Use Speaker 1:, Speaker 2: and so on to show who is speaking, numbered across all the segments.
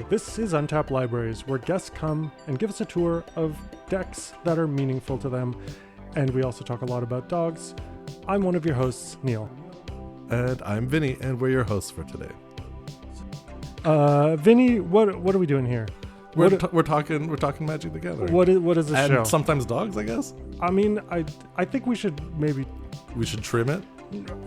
Speaker 1: This is Untapped Libraries, where guests come and give us a tour of decks that are meaningful to them. And we also talk a lot about dogs. I'm one of your hosts, Neil.
Speaker 2: And I'm Vinny, and we're your hosts for today.
Speaker 1: Vinny, what are we doing here?
Speaker 2: We're talking Magic the Gathering.
Speaker 1: What is this show?
Speaker 2: And sometimes dogs, I guess.
Speaker 1: I mean, I think we should maybe...
Speaker 2: We should trim it?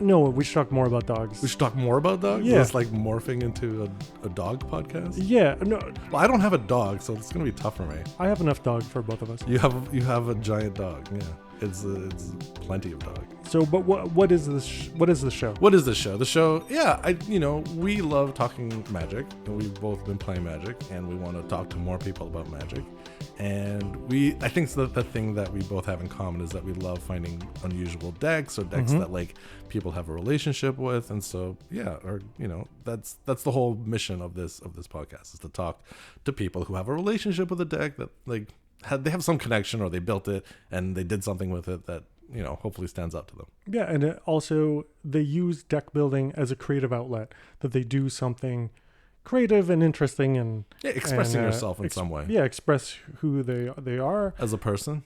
Speaker 1: No, we should talk more about dogs.
Speaker 2: We should talk more about dogs?
Speaker 1: Yeah.
Speaker 2: It's like morphing into a dog podcast?
Speaker 1: Yeah, no.
Speaker 2: Well, I don't have a dog, so it's going to be tough for me.
Speaker 1: I have enough dog for both of us.
Speaker 2: You have a giant dog, yeah. It's plenty of dog.
Speaker 1: So, but what is this? What is the show?
Speaker 2: What is the show? The show, yeah, we love talking Magic, and we've both been playing Magic, and we want to talk to more people about Magic. And I think the thing that we both have in common is that we love finding unusual decks or decks that like people have a relationship with, and so that's the whole mission of this podcast, is to talk to people who have a relationship with a deck that like they have some connection, or they built it and they did something with it that hopefully stands out to them.
Speaker 1: Yeah, and also they use deck building as a creative outlet, that they do something creative and interesting and
Speaker 2: expressing yourself in some way.
Speaker 1: Yeah, express who they are
Speaker 2: as a person.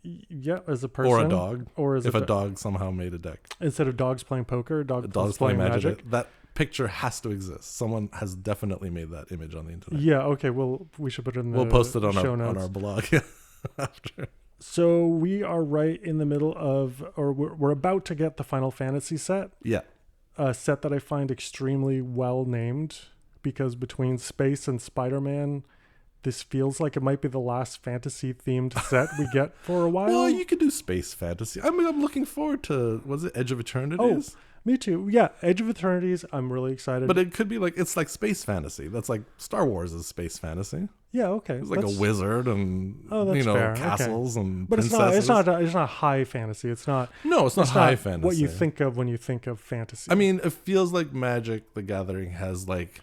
Speaker 1: Yeah, as a person
Speaker 2: or a dog.
Speaker 1: Or as
Speaker 2: if a dog somehow made a deck
Speaker 1: instead of dogs playing poker, dogs playing magic.
Speaker 2: That picture has to exist. Someone has definitely made that image on the internet.
Speaker 1: Yeah. Okay. Well, we should put it in the
Speaker 2: We'll post it on
Speaker 1: our
Speaker 2: blog after.
Speaker 1: So we are right in the middle of, or we're about to get the Final Fantasy set.
Speaker 2: Yeah.
Speaker 1: A set that I find extremely well named, because between Space and Spider-Man, this feels like it might be the last fantasy-themed set we get for a while.
Speaker 2: Well, you could do space fantasy. I mean, I'm looking forward to, was it Edge of Eternities?
Speaker 1: Oh, me too. Yeah, Edge of Eternities, I'm really excited.
Speaker 2: But it could be like, it's like space fantasy. That's like Star Wars is space fantasy.
Speaker 1: Yeah, okay.
Speaker 2: It's like a wizard and
Speaker 1: fair.
Speaker 2: castles and
Speaker 1: but
Speaker 2: princesses.
Speaker 1: It's not high fantasy. It's not.
Speaker 2: No, it's not high fantasy.
Speaker 1: What you think of when you think of fantasy.
Speaker 2: I mean, it feels like Magic the Gathering has like,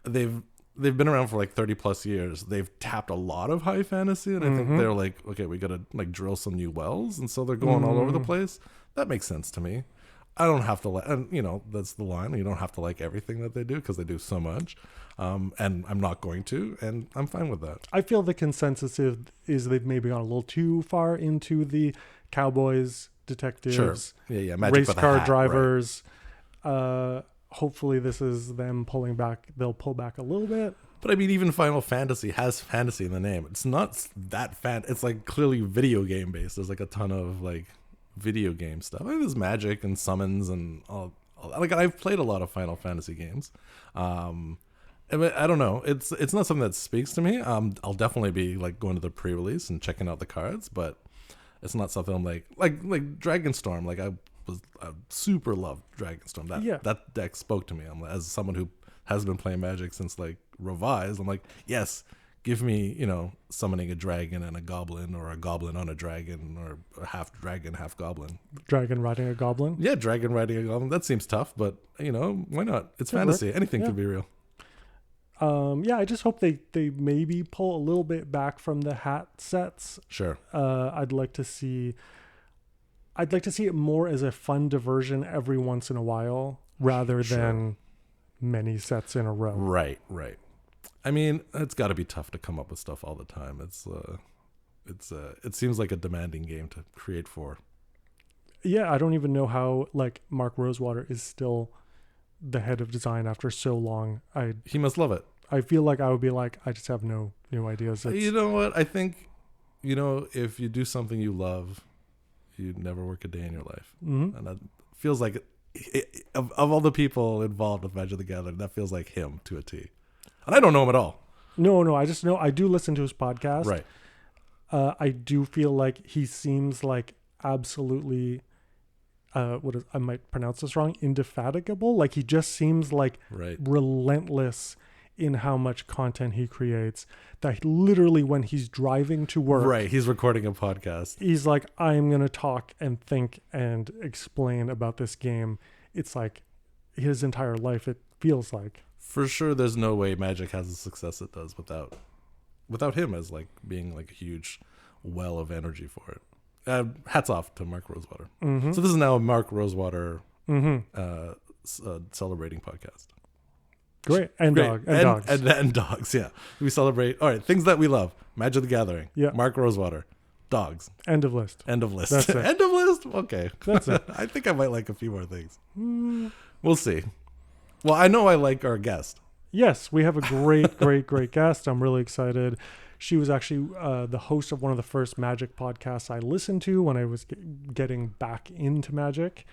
Speaker 2: they've been around for like 30 plus years. They've tapped a lot of high fantasy, and I think they're like, okay, we gotta like drill some new wells, and so they're going all over the place. That makes sense to me. I don't have to like, and that's the line. You don't have to like everything that they do, because they do so much, and I'm not going to, and I'm fine with that.
Speaker 1: I feel the consensus is they've maybe gone a little too far into the cowboys, detectives,
Speaker 2: sure. Yeah, Magic
Speaker 1: race car drivers. Right. Hopefully this is them pulling back. They'll pull back a little bit.
Speaker 2: But I mean, even Final Fantasy has fantasy in the name. It's not that it's like clearly video game based. There's like a ton of like video game stuff. I mean, there's magic and summons and all. Like, I've played a lot of Final Fantasy games. I don't know. It's not something that speaks to me. I'll definitely be like going to the pre-release and checking out the cards, but it's not something I'm like Dragonstorm. Like I super loved Dragonstorm. That deck spoke to me. As someone who has been playing Magic since like Revised, I'm like, yes, give me, summoning a dragon and a goblin, or a goblin on a dragon, or a half dragon, half goblin.
Speaker 1: Dragon riding a goblin?
Speaker 2: Yeah, dragon riding a goblin. That seems tough, but why not? It's fantasy. Anything could be real.
Speaker 1: I just hope they maybe pull a little bit back from the hat sets.
Speaker 2: Sure.
Speaker 1: I'd like to see it more as a fun diversion every once in a while, rather than many sets in a row.
Speaker 2: Right. I mean, it's got to be tough to come up with stuff all the time. It seems like a demanding game to create for. Yeah,
Speaker 1: I don't even know how like Mark Rosewater is still the head of design after so long.
Speaker 2: He must love it.
Speaker 1: I feel like I would be like, I just have no new ideas.
Speaker 2: You know what? I think, if you do something you love, you'd never work a day in your life. Mm-hmm. And that feels like, of all the people involved with Magic the Gathering, that feels like him to a T. And I don't know him at all. No, I just know, I do listen to his podcast. Right.
Speaker 1: I do feel like he seems like absolutely, I might pronounce this wrong, indefatigable. Like he just seems like relentless in how much content he creates, that literally when he's driving to work,
Speaker 2: he's recording a podcast,
Speaker 1: he's like, I'm going to talk and think and explain about this game. It's like his entire life, it feels like.
Speaker 2: For sure, there's no way Magic has the success it does without him as like being like a huge well of energy for it. Hats off to Mark Rosewater. Mm-hmm. So this is now a Mark Rosewater celebrating podcast.
Speaker 1: Great. And
Speaker 2: Great.
Speaker 1: dogs.
Speaker 2: And dogs, yeah. We celebrate. All right, things that we love. Magic the Gathering.
Speaker 1: Yeah.
Speaker 2: Mark Rosewater. Dogs.
Speaker 1: End of list.
Speaker 2: End of list.
Speaker 1: That's it.
Speaker 2: End of list? Okay.
Speaker 1: That's it.
Speaker 2: I think I might like a few more things. We'll see. Well, I know I like our guest.
Speaker 1: Yes, we have a great guest. I'm really excited. She was actually the host of one of the first Magic podcasts I listened to when I was getting back into Magic.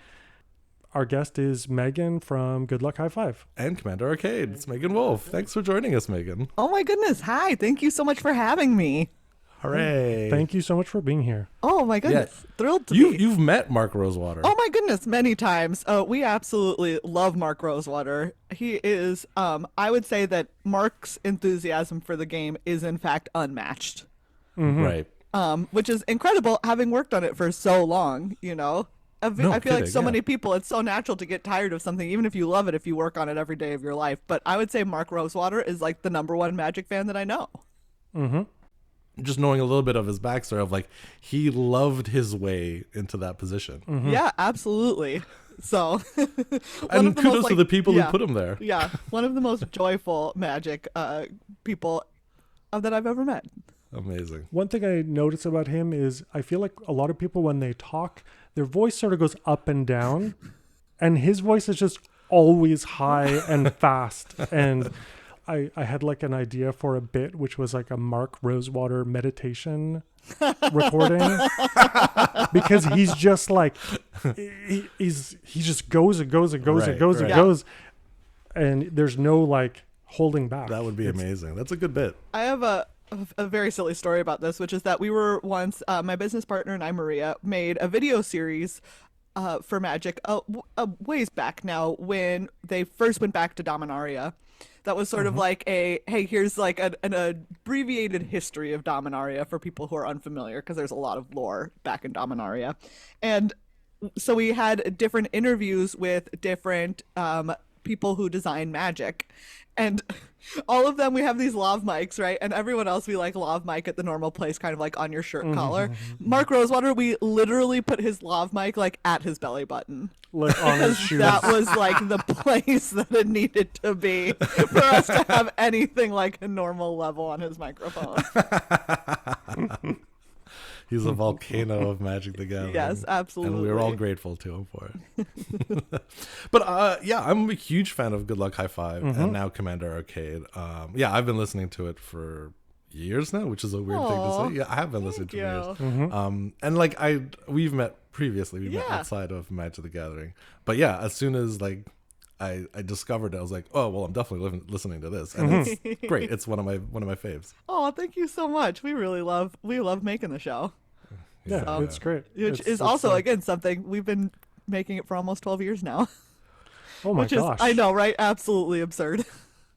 Speaker 1: Our guest is Meghan from Good Luck High Five.
Speaker 2: And Commander Arcade. It's Meghan Wolff. Thanks for joining us, Meghan.
Speaker 3: Oh my goodness. Hi. Thank you so much for having me.
Speaker 2: Hooray.
Speaker 1: Thank you so much for being here.
Speaker 3: Oh my goodness. Thrilled to be.
Speaker 2: You've met Mark Rosewater.
Speaker 3: Oh my goodness, many times. We absolutely love Mark Rosewater. He is, I would say that Mark's enthusiasm for the game is in fact unmatched.
Speaker 2: Right.
Speaker 3: Which is incredible having worked on it for so long, you know. I feel like so many people, it's so natural to get tired of something, even if you love it, if you work on it every day of your life. But I would say Mark Rosewater is like the #1 Magic fan that I know.
Speaker 2: Just knowing a little bit of his backstory of like, he loved his way into that position.
Speaker 3: Yeah, absolutely. So,
Speaker 2: and kudos to the people who put him there.
Speaker 3: Yeah, one of the most joyful Magic people that I've ever met.
Speaker 2: Amazing.
Speaker 1: One thing I notice about him is I feel like a lot of people, when they talk, their voice sort of goes up and down, and his voice is just always high and fast. And I had like an idea for a bit, which was like a Mark Rosewater meditation recording, because he's just like, he just goes and goes and goes and goes and goes, and there's no like holding back.
Speaker 2: That would be amazing. That's a good bit.
Speaker 3: I have a very silly story about this, which is that we were once, my business partner and I, Maria, made a video series for Magic ways back now when they first went back to Dominaria. That was sort of like hey, here's like an abbreviated history of Dominaria for people who are unfamiliar, because there's a lot of lore back in Dominaria. And so we had different interviews with different people who design Magic. And all of them, we have these lav mics, right? And everyone else, we like lav mic at the normal place, kind of like on your shirt collar. Mark Rosewater, we literally put his lav mic like at his belly button.
Speaker 1: Like on his shoes.
Speaker 3: That was like the place that it needed to be for us to have anything like a normal level on his microphone.
Speaker 2: He's a volcano of Magic the Gathering.
Speaker 3: Yes, absolutely.
Speaker 2: And we're all grateful to him for it. But I'm a huge fan of Good Luck High Five and now Commander Arcade. I've been listening to it for years now, which is a weird thing to say. Yeah, I have been listening to it for years. And like we've met previously. We met outside of Magic the Gathering. But yeah, as soon as like I discovered it, I was like, oh well, I'm definitely listening to this, and it's great. It's one of my faves.
Speaker 3: Oh, thank you so much. We love making the show.
Speaker 1: Yeah, it's great.
Speaker 3: Which is also again something we've been making it for almost 12 years now.
Speaker 1: Oh my gosh!
Speaker 3: I know, right? Absolutely absurd.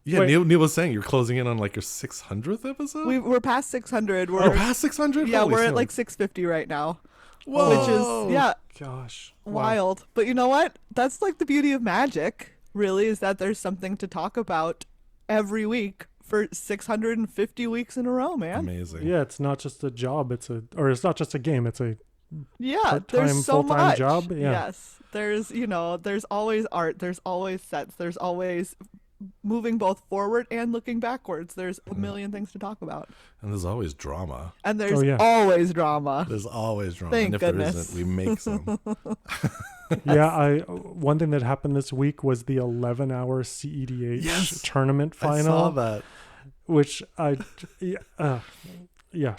Speaker 2: Yeah, Neil was saying you're closing in on like your 600th episode.
Speaker 3: We're past 600.
Speaker 2: We're past 600.
Speaker 3: Yeah, we're at like 650 right now.
Speaker 2: Whoa!
Speaker 3: Which is
Speaker 1: gosh,
Speaker 3: wild. Wow. But you know what? That's like the beauty of Magic. Really, is that there's something to talk about every week for 650 weeks in a row, man.
Speaker 2: Amazing.
Speaker 1: Yeah, it's not just a job. It's not just a game. It's a part-time,
Speaker 3: there's so
Speaker 1: full-time
Speaker 3: much
Speaker 1: job. Yeah.
Speaker 3: Yes, there's always art. There's always sets. There's always moving both forward and looking backwards. There's a million things to talk about.
Speaker 2: And there's always drama.
Speaker 3: And there's always drama.
Speaker 2: There's always drama.
Speaker 3: Thank
Speaker 2: and if
Speaker 3: goodness.
Speaker 2: there isn't, we make some.
Speaker 1: Yeah, one thing that happened this week was the 11-hour CEDH tournament final.
Speaker 2: I saw that.
Speaker 1: Which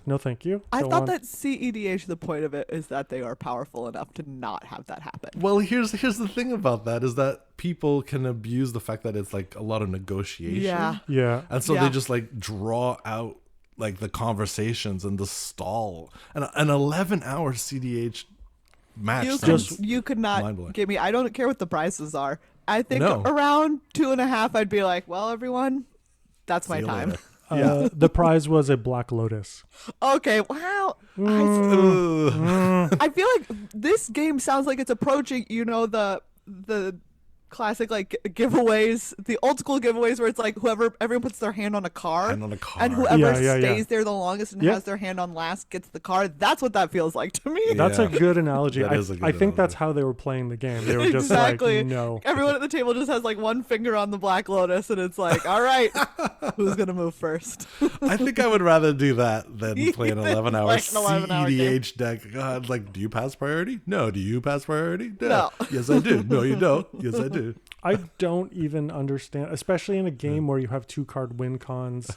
Speaker 1: no thank you.
Speaker 3: I thought that CEDH, the point of it is that they are powerful enough to not have that happen.
Speaker 2: Well, here's the thing about that is that people can abuse the fact that it's like a lot of negotiation.
Speaker 1: Yeah.
Speaker 2: And so they just like draw out like the conversations and the stall. And an 11-hour CDH match.
Speaker 3: You could not give me, I don't care what the prices are. I think around 2.5, I'd be like, well, everyone, that's my time.
Speaker 1: The prize was a Black Lotus.
Speaker 3: Okay, wow. I feel like this game sounds like it's approaching, the classic like giveaways, the old school giveaways where it's like everyone puts their hand on a car,
Speaker 2: And on a car.
Speaker 3: and whoever
Speaker 1: Yeah.
Speaker 3: stays there the longest and has their hand on last gets the car. That's what that feels like to me.
Speaker 1: That's a good analogy.
Speaker 2: That is a good
Speaker 1: I think
Speaker 2: analogy.
Speaker 1: that's how they were playing the game. They were just
Speaker 3: Exactly.
Speaker 1: like, no.
Speaker 3: Everyone at the table just has like one finger on the Black Lotus, and it's like, all right, who's gonna move first?
Speaker 2: I think I would rather do that than play an 11-hour
Speaker 3: Like an 11-hour
Speaker 2: CEDH deck. God, like, do you pass priority? No. Do you pass priority?
Speaker 3: No.
Speaker 2: Yes, I do. No, you don't. Yes, I do.
Speaker 1: I don't even understand, especially in a game where you have 2-card win cons.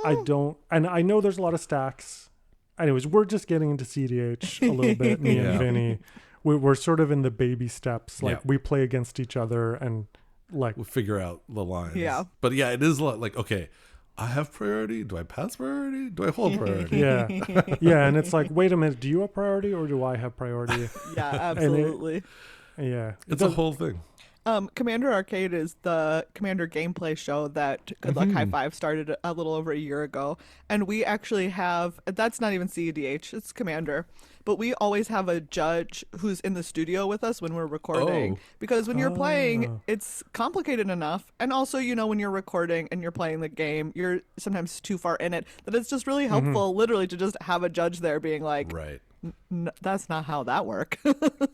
Speaker 1: I don't, and I know there's a lot of stacks. Anyways, we're just getting into CDH a little bit, me and Vinny. We're sort of in the baby steps. Like, we play against each other and, like...
Speaker 2: We'll figure out the lines.
Speaker 3: Yeah.
Speaker 2: But yeah, it is a lot like, okay, I have priority. Do I pass priority? Do I hold priority?
Speaker 1: Yeah. Yeah, and it's like, wait a minute, do you have priority or do I have priority?
Speaker 3: Yeah, absolutely.
Speaker 1: Yeah.
Speaker 2: It's a whole thing.
Speaker 3: Commander Arcade is the Commander gameplay show that Good Luck High Five started a little over a year ago. And we actually have, that's not even CEDH, it's Commander. But we always have a judge who's in the studio with us when we're recording.
Speaker 2: Oh.
Speaker 3: Because when you're playing, it's complicated enough. And also, you know, when you're recording and you're playing the game, you're sometimes too far in it, that it's just really helpful, literally, to just have a judge there being like,
Speaker 2: Right.
Speaker 3: that's not how that works.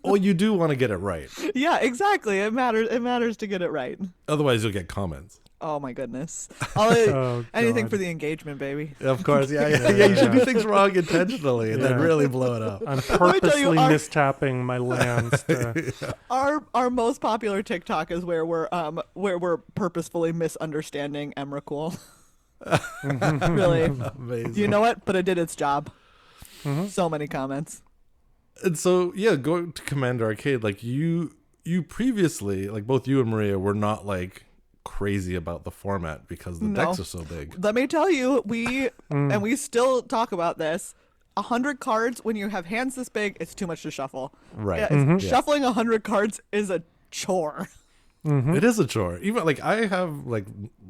Speaker 2: Well, you do want to get it right.
Speaker 3: Yeah, exactly. It matters to get it right.
Speaker 2: Otherwise, you'll get comments.
Speaker 3: Oh my goodness!
Speaker 1: Oh,
Speaker 3: Anything
Speaker 1: God.
Speaker 3: for the engagement, baby.
Speaker 2: Of course, yeah. You should do things wrong intentionally and then really blow it up.
Speaker 1: I'm
Speaker 3: tell you,
Speaker 1: purposely mistapping my lands.
Speaker 3: Our most popular TikTok is where we're purposefully misunderstanding Emrakul. Really,
Speaker 2: Amazing.
Speaker 3: you know what? But it did its job. So many comments.
Speaker 2: And so, yeah, going to Commander Arcade, like you previously, like both you and Maria were not like crazy about the format because the decks are so big.
Speaker 3: Let me tell you, and we still talk about this. 100 cards when you have hands this big, it's too much to shuffle.
Speaker 2: Right.
Speaker 3: Shuffling 100 cards is a chore.
Speaker 2: It is a chore. Even like I have like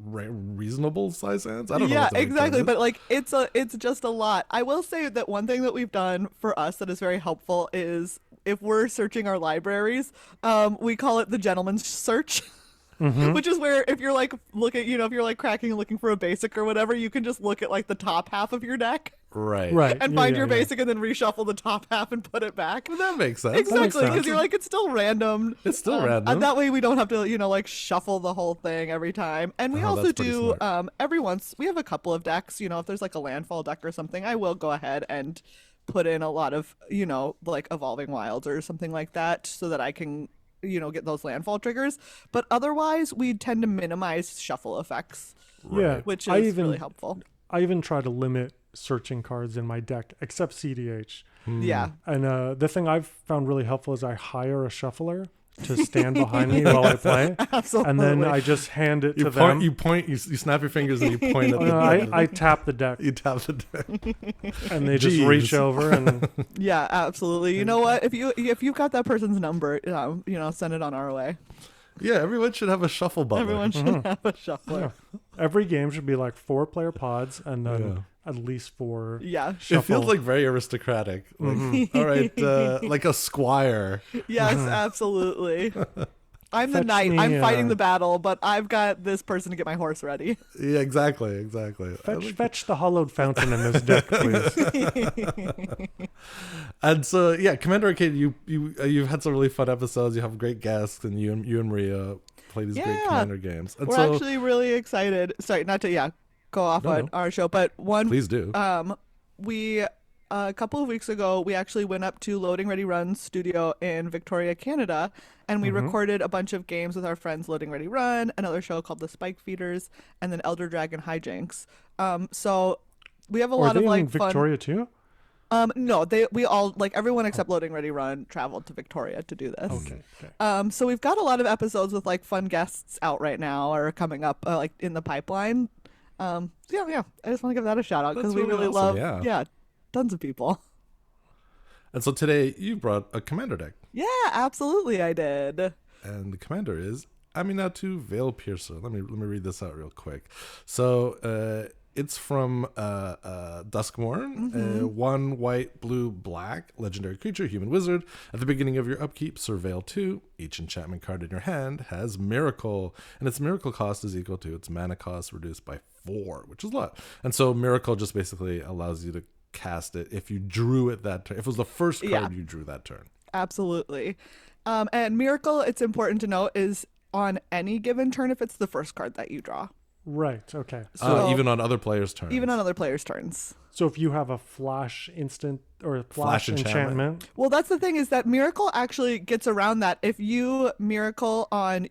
Speaker 2: reasonable size hands. I don't know.
Speaker 3: Yeah,
Speaker 2: what the big
Speaker 3: exactly.
Speaker 2: size is.
Speaker 3: But like it's just a lot. I will say that one thing that we've done for us that is very helpful is if we're searching our libraries, we call it the gentleman's search. Which is where if you're like if you're like cracking and looking for a basic or whatever, you can just look at like the top half of your deck.
Speaker 2: Right.
Speaker 3: And find your basic and then reshuffle the top half and put it back.
Speaker 2: Well, that makes sense.
Speaker 3: Exactly, because you're like, it's still random.
Speaker 2: It's still random.
Speaker 3: And that way we don't have to, like shuffle the whole thing every time. And we also
Speaker 2: that's pretty
Speaker 3: do,
Speaker 2: smart.
Speaker 3: every once, we have a couple of decks, if there's like a landfall deck or something, I will go ahead and put in a lot of, like Evolving Wilds or something like that so that I can, get those landfall triggers. But otherwise, we tend to minimize shuffle effects,
Speaker 1: Yeah.
Speaker 3: which is really helpful.
Speaker 1: I even try to limit searching cards in my deck, except CDH.
Speaker 3: Yeah.
Speaker 1: And the thing I've found really helpful is I hire a shuffler to stand behind me while I play.
Speaker 3: Absolutely.
Speaker 1: And then I just hand it to them.
Speaker 2: You snap your fingers and you point at the
Speaker 1: I tap the deck.
Speaker 2: You tap the deck.
Speaker 1: And they just reach over and
Speaker 3: Yeah, absolutely. You know what? If you've got that person's number, send it on our way.
Speaker 2: Yeah, everyone should have a shuffle button.
Speaker 3: Everyone should have a shuffler.
Speaker 1: every game should be like 4-player pods and then at least 4
Speaker 3: Yeah.
Speaker 2: It feels like very aristocratic. Like, all right, like a squire.
Speaker 3: Yes, absolutely. I'm the
Speaker 1: Fetch
Speaker 3: knight.
Speaker 1: me,
Speaker 3: I'm fighting the battle, but I've got this person to get my horse ready.
Speaker 2: Yeah, exactly.
Speaker 1: Fetch the hollowed fountain in this deck, please.
Speaker 2: And so, yeah, Commander Arcade, you've had some really fun episodes. You have great guests, and you and Maria play these great Commander games. And
Speaker 3: We're actually really excited. Sorry, not to go off on our show, but
Speaker 2: please do.
Speaker 3: We a couple of weeks ago, we actually went up to Loading Ready Run's studio in Victoria, Canada, and we recorded a bunch of games with our friends Loading Ready Run, another show called The Spike Feeders, and then Elder Dragon Hijinks. So we have a lot of like
Speaker 1: in Victoria too?
Speaker 3: No, we all everyone except Loading Ready Run traveled to Victoria to do this.
Speaker 1: Okay.
Speaker 3: So we've got a lot of episodes with like fun guests out right now or coming up like in the pipeline. I just want to give that a shout out because we really
Speaker 2: awesome,
Speaker 3: love tons of people.
Speaker 2: And so today you brought a Commander deck.
Speaker 3: Yeah, absolutely, I did.
Speaker 2: And the Commander is Aminatou Veil Piercer. Let me read this out real quick. So It's from Duskmourn. 1 white, blue, black, legendary creature, human wizard. At the beginning of your upkeep, surveil 2. Each enchantment card in your hand has Miracle, and its Miracle cost is equal to its mana cost reduced by 4, which is a lot. And so Miracle just basically allows you to cast it if you drew it that turn. If it was the first card you drew that turn.
Speaker 3: Absolutely. And Miracle, it's important to note, is on any given turn if it's the first card that you draw.
Speaker 1: Right. Okay.
Speaker 3: So
Speaker 2: even on other players' turns.
Speaker 3: Even on other players' turns.
Speaker 1: So if you have a flash instant or a flash enchantment.
Speaker 3: Well, that's the thing, is that Miracle actually gets around that. If you Miracle on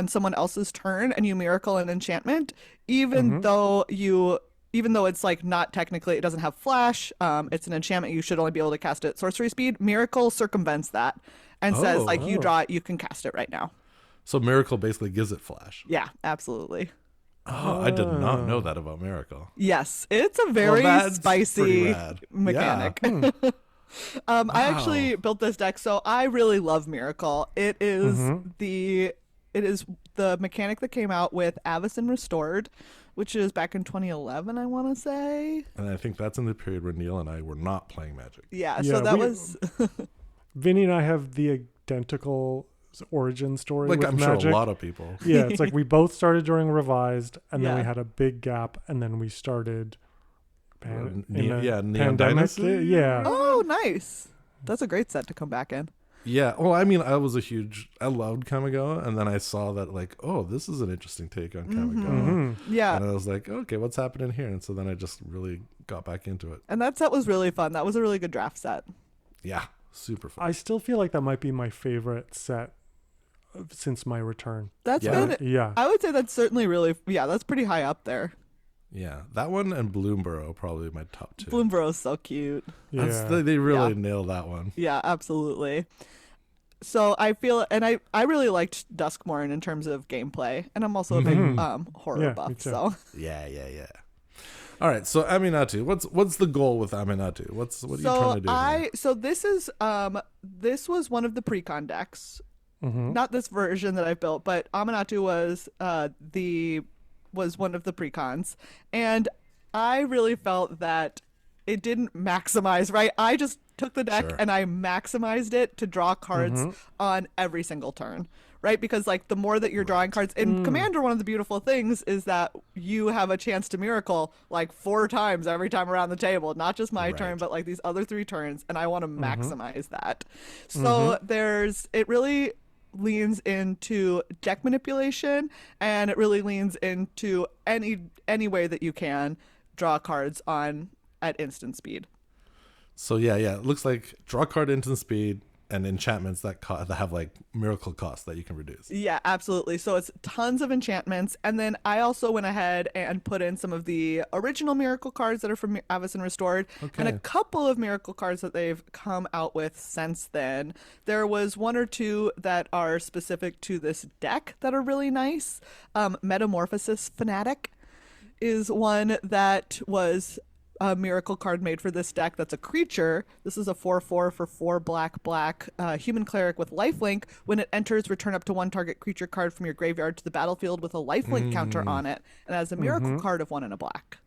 Speaker 3: someone else's turn and you Miracle an enchantment, even though it's like not technically, it doesn't have flash, it's an enchantment, you should only be able to cast it at sorcery speed. Miracle circumvents that and says like you draw it, you can cast it right now. So
Speaker 2: Miracle basically gives it flash.
Speaker 3: Yeah, absolutly.
Speaker 2: Oh, I did not know that about Miracle.
Speaker 3: Yes, it's a very spicy mechanic. Yeah. I actually built this deck, so I really love Miracle. It is the mechanic that came out with Avacyn Restored, which is back in 2011, I want to say.
Speaker 2: And I think that's in the period where Neil and I were not playing Magic.
Speaker 3: Yeah, so that was...
Speaker 1: Vinny and I have the identical origin story with
Speaker 2: I'm
Speaker 1: Magic.
Speaker 2: sure a lot of people.
Speaker 1: Yeah, it's like we both started during Revised, and then we had a big gap, and then we started
Speaker 2: Neon
Speaker 1: pandemic.
Speaker 2: Dynasty?
Speaker 1: Yeah.
Speaker 3: Oh, nice. That's a great set to come back in.
Speaker 2: Yeah. Well, I mean, I loved Kamigawa, and then I saw that like, oh, this is an interesting take on Kamigawa.
Speaker 3: Yeah.
Speaker 2: And I was like, okay, what's happening here? And so then I just really got back into it.
Speaker 3: And that set was really fun. That was a really good draft set.
Speaker 2: Yeah. Super fun.
Speaker 1: I still feel like that might be my favorite set since my return.
Speaker 3: That's been, I would say that's certainly really, that's pretty high up there.
Speaker 2: Yeah, that one and Bloomborough probably my top 2.
Speaker 3: Bloomborough's so cute.
Speaker 1: Yeah.
Speaker 2: They really nailed that one.
Speaker 3: Yeah, absolutely. So I feel, and I really liked Duskmourn in terms of gameplay, and I'm also a big horror buff. So
Speaker 2: yeah. All right, so Aminatou, what's the goal with Aminatou? What are you trying to do here?
Speaker 3: So this was one of the pre-con decks. Not this version that I built, but Aminatou was one of the precons, and I really felt that it didn't maximize, right? I just took the deck and I maximized it to draw cards on every single turn, right? Because like the more that you're drawing cards in Commander, one of the beautiful things is that you have a chance to Miracle like 4 times every time around the table, not just my turn, but like these other 3 turns, and I want to maximize that. So it really leans into deck manipulation, and it really leans into any way that you can draw cards on at instant speed.
Speaker 2: So yeah, it looks like draw card instant speed and enchantments that have like Miracle cost that you can reduce.
Speaker 3: Yeah, absolutely. So it's tons of enchantments, and then I also went ahead and put in some of the original Miracle cards that are from Avacyn Restored, and a couple of Miracle cards that they've come out with since then. There was 1 or 2 that are specific to this deck that are really nice. Metamorphosis Fanatic is one that was a Miracle card made for this deck that's a creature. This is a 4/4 for 4 black human cleric with lifelink. When it enters, return up to 1 target creature card from your graveyard to the battlefield with a lifelink counter on it, and has a Miracle card of 1 and a black.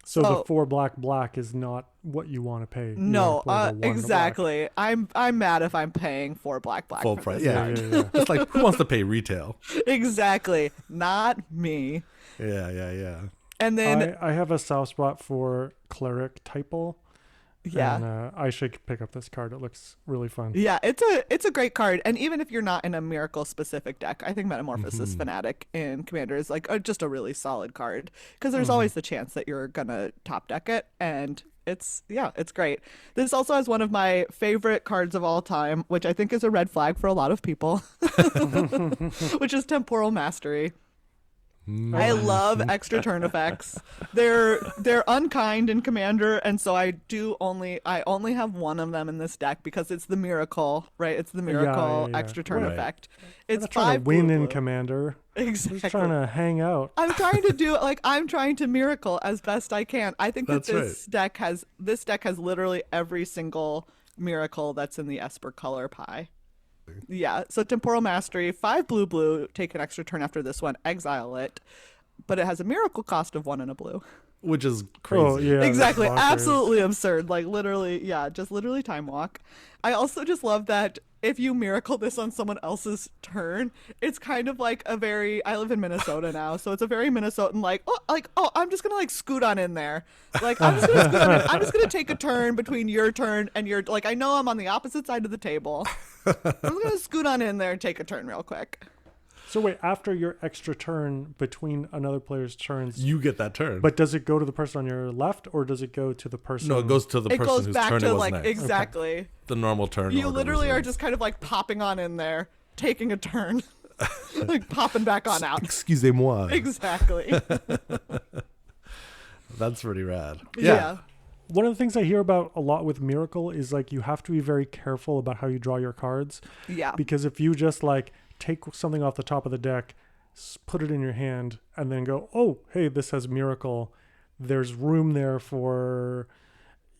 Speaker 1: So the 4 black is not what you want to pay.
Speaker 3: No, exactly. I'm mad if I'm paying 4 black
Speaker 2: full price. Yeah. It's like, who wants to pay retail?
Speaker 3: Exactly, not me.
Speaker 2: Yeah.
Speaker 3: And then
Speaker 1: I have a soft spot for Cleric Typal.
Speaker 3: Yeah.
Speaker 1: And I should pick up this card. It looks really fun.
Speaker 3: Yeah, it's a great card. And even if you're not in a Miracle specific deck, I think Metamorphosis Fanatic in Commander is like just a really solid card, because there's always the chance that you're gonna top deck it, and it's great. This also has one of my favorite cards of all time, which I think is a red flag for a lot of people, which is Temporal Mastery. I love extra turn effects. They're unkind in Commander, and so I only have 1 of them in this deck because it's the Miracle, right? It's the Miracle extra turn effect. It's
Speaker 1: trying to win in Commander.
Speaker 3: Exactly.
Speaker 1: Just trying to hang out.
Speaker 3: I'm trying to Miracle as best I can. I think that this deck has literally every single Miracle that's in the Esper color pie. Yeah, so Temporal Mastery, 5 blue, take an extra turn after this one, exile it, but it has a Miracle cost of 1 and a blue.
Speaker 2: which is crazy.
Speaker 1: Oh, yeah.
Speaker 3: Exactly.
Speaker 1: That's bonkers.
Speaker 3: Absolutely absurd. Like literally, yeah, just literally time walk. I also just love that if you miracle this on someone else's turn, it's kind of like a very, I live in Minnesota now, so it's a very Minnesotan oh, I'm just gonna like scoot on in there. Like I'm just gonna scoot on in. I'm just gonna take a turn between your turn and your, like I know I'm on the opposite side of the table. I'm just gonna scoot on in there and take a turn real quick.
Speaker 1: So wait, after your extra turn between another player's turns,
Speaker 2: You get that turn.
Speaker 1: but does it go to the person on your left or does it go to the person?
Speaker 2: no, it goes to the
Speaker 3: It
Speaker 2: person
Speaker 3: goes
Speaker 2: whose
Speaker 3: back
Speaker 2: turn it
Speaker 3: to
Speaker 2: was
Speaker 3: like
Speaker 2: next.
Speaker 3: exactly.
Speaker 2: The normal turn.
Speaker 3: You
Speaker 2: order
Speaker 3: literally
Speaker 2: was
Speaker 3: are
Speaker 2: next.
Speaker 3: just kind of like popping on in there, taking a turn, like popping back on out.
Speaker 2: Excusez-moi.
Speaker 3: Exactly.
Speaker 2: That's pretty rad.
Speaker 3: Yeah.
Speaker 1: One of the things I hear about a lot with Miracle is like you have to be very careful about how you draw your cards.
Speaker 3: Yeah.
Speaker 1: Because if you just like take something off the top of the deck, put it in your hand, and then go, oh, hey, this has Miracle, there's room there for,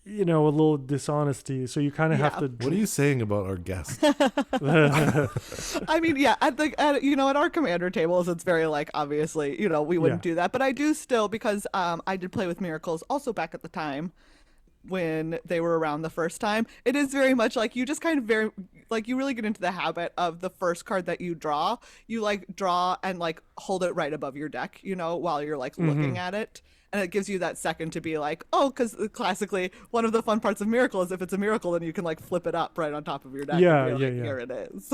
Speaker 1: a little dishonesty. So you kind of have to.
Speaker 2: What are you saying about our guests?
Speaker 3: I mean, yeah, at our commander tables, it's very like, obviously, we wouldn't do that. But I do still, because I did play with Miracles also back at the time when they were around the first time. It is very much like you just kind of you really get into the habit of the first card that you draw. You like draw and like hold it right above your deck, while you're like looking at it. And it gives you that second to be like, oh, because classically, one of the fun parts of Miracle is if it's a miracle, then you can like flip it up right on top of your deck.
Speaker 1: Yeah,
Speaker 3: and be like,
Speaker 1: yeah.
Speaker 3: Here it is.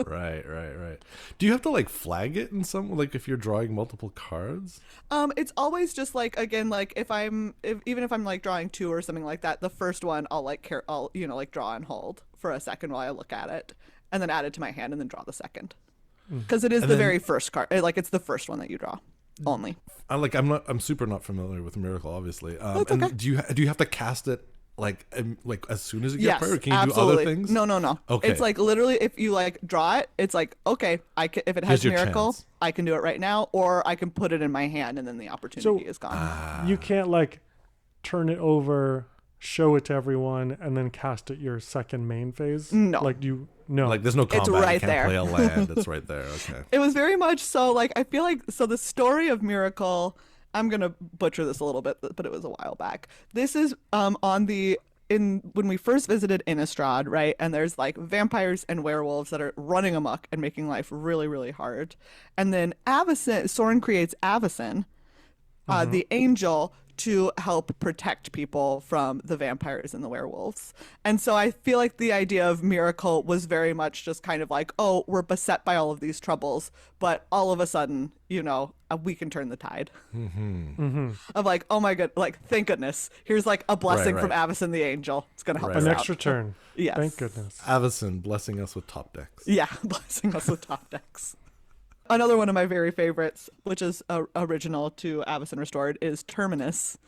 Speaker 2: Right. Do you have to like flag it in some, like if you're drawing multiple cards?
Speaker 3: It's always just like, again, like even if I'm like drawing two or something like that, the first one I'll like draw and hold for a second while I look at it, and then add it to my hand and then draw the second, because it is the very first card. Like it's the first one that you draw only.
Speaker 2: I'm super not familiar with Miracle, obviously.
Speaker 3: That's
Speaker 2: and
Speaker 3: okay.
Speaker 2: do you have to cast it like as soon as you get
Speaker 3: Yes,
Speaker 2: prior? Or can you
Speaker 3: absolutely.
Speaker 2: do other things?
Speaker 3: No.
Speaker 2: Okay.
Speaker 3: It's like literally if you like draw it, it's like, okay, if it has
Speaker 2: Here's your
Speaker 3: Miracle,
Speaker 2: chance.
Speaker 3: I can do it right now, or I can put it in my hand and then the opportunity is gone.
Speaker 1: You can't like turn it over, show it to everyone, and then cast it your second main phase.
Speaker 3: No.
Speaker 2: Like there's no combat.
Speaker 3: right
Speaker 2: you can't
Speaker 3: there.
Speaker 2: play a land. It's right there. Okay.
Speaker 3: It was very much so, like, I feel like, so the story of Miracle, I'm going to butcher this a little bit, but it was a while back. This is when we first visited Innistrad, right? And there's like vampires and werewolves that are running amok and making life really, really hard. And then Soren creates Avacyn, the angel, to help protect people from the vampires and the werewolves. And so I feel like the idea of Miracle was very much just kind of like, oh, we're beset by all of these troubles, but all of a sudden, we can turn the tide. Of like, oh my god, like, thank goodness, here's like a blessing from Avacyn the angel. It's gonna help us
Speaker 1: An
Speaker 3: out.
Speaker 1: extra turn.
Speaker 3: Yes.
Speaker 1: Thank goodness.
Speaker 2: Avacyn blessing us with top decks.
Speaker 3: Yeah, blessing us with top decks. Another one of my very favorites, which is original to Avacyn Restored, is Terminus,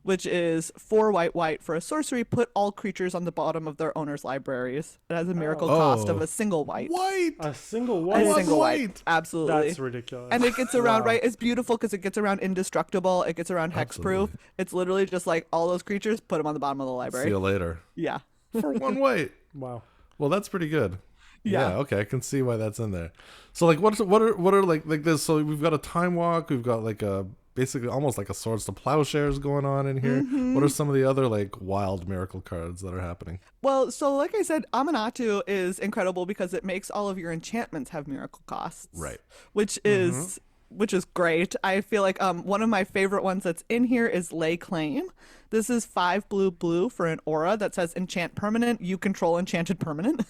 Speaker 3: which is 4 white for a sorcery. Put all creatures on the bottom of their owner's libraries. It has a miracle cost of a single white.
Speaker 2: White.
Speaker 1: A single white.
Speaker 3: A single white. Absolutely.
Speaker 1: That's ridiculous.
Speaker 3: And it gets around,
Speaker 1: Wow.
Speaker 3: right? It's beautiful because it gets around indestructible. It gets around hexproof.
Speaker 2: Absolutely.
Speaker 3: It's literally just like all those creatures, put them on the bottom of the
Speaker 2: See
Speaker 3: library.
Speaker 2: you later.
Speaker 3: Yeah.
Speaker 2: For one white.
Speaker 1: Wow.
Speaker 2: Well, that's pretty good.
Speaker 3: Yeah.
Speaker 2: Okay, I can see why that's in there. So like what are like this, so we've got a time walk, we've got like a basically almost like a swords to plowshares going on in here. What are some of the other like wild miracle cards that are happening?
Speaker 3: Well, so like I said, Aminatou is incredible because it makes all of your enchantments have miracle costs.
Speaker 2: Right.
Speaker 3: Which is great. I feel like one of my favorite ones that's in here is Lay Claim. This is 5 blue for an aura that says enchant permanent. You control enchanted permanent.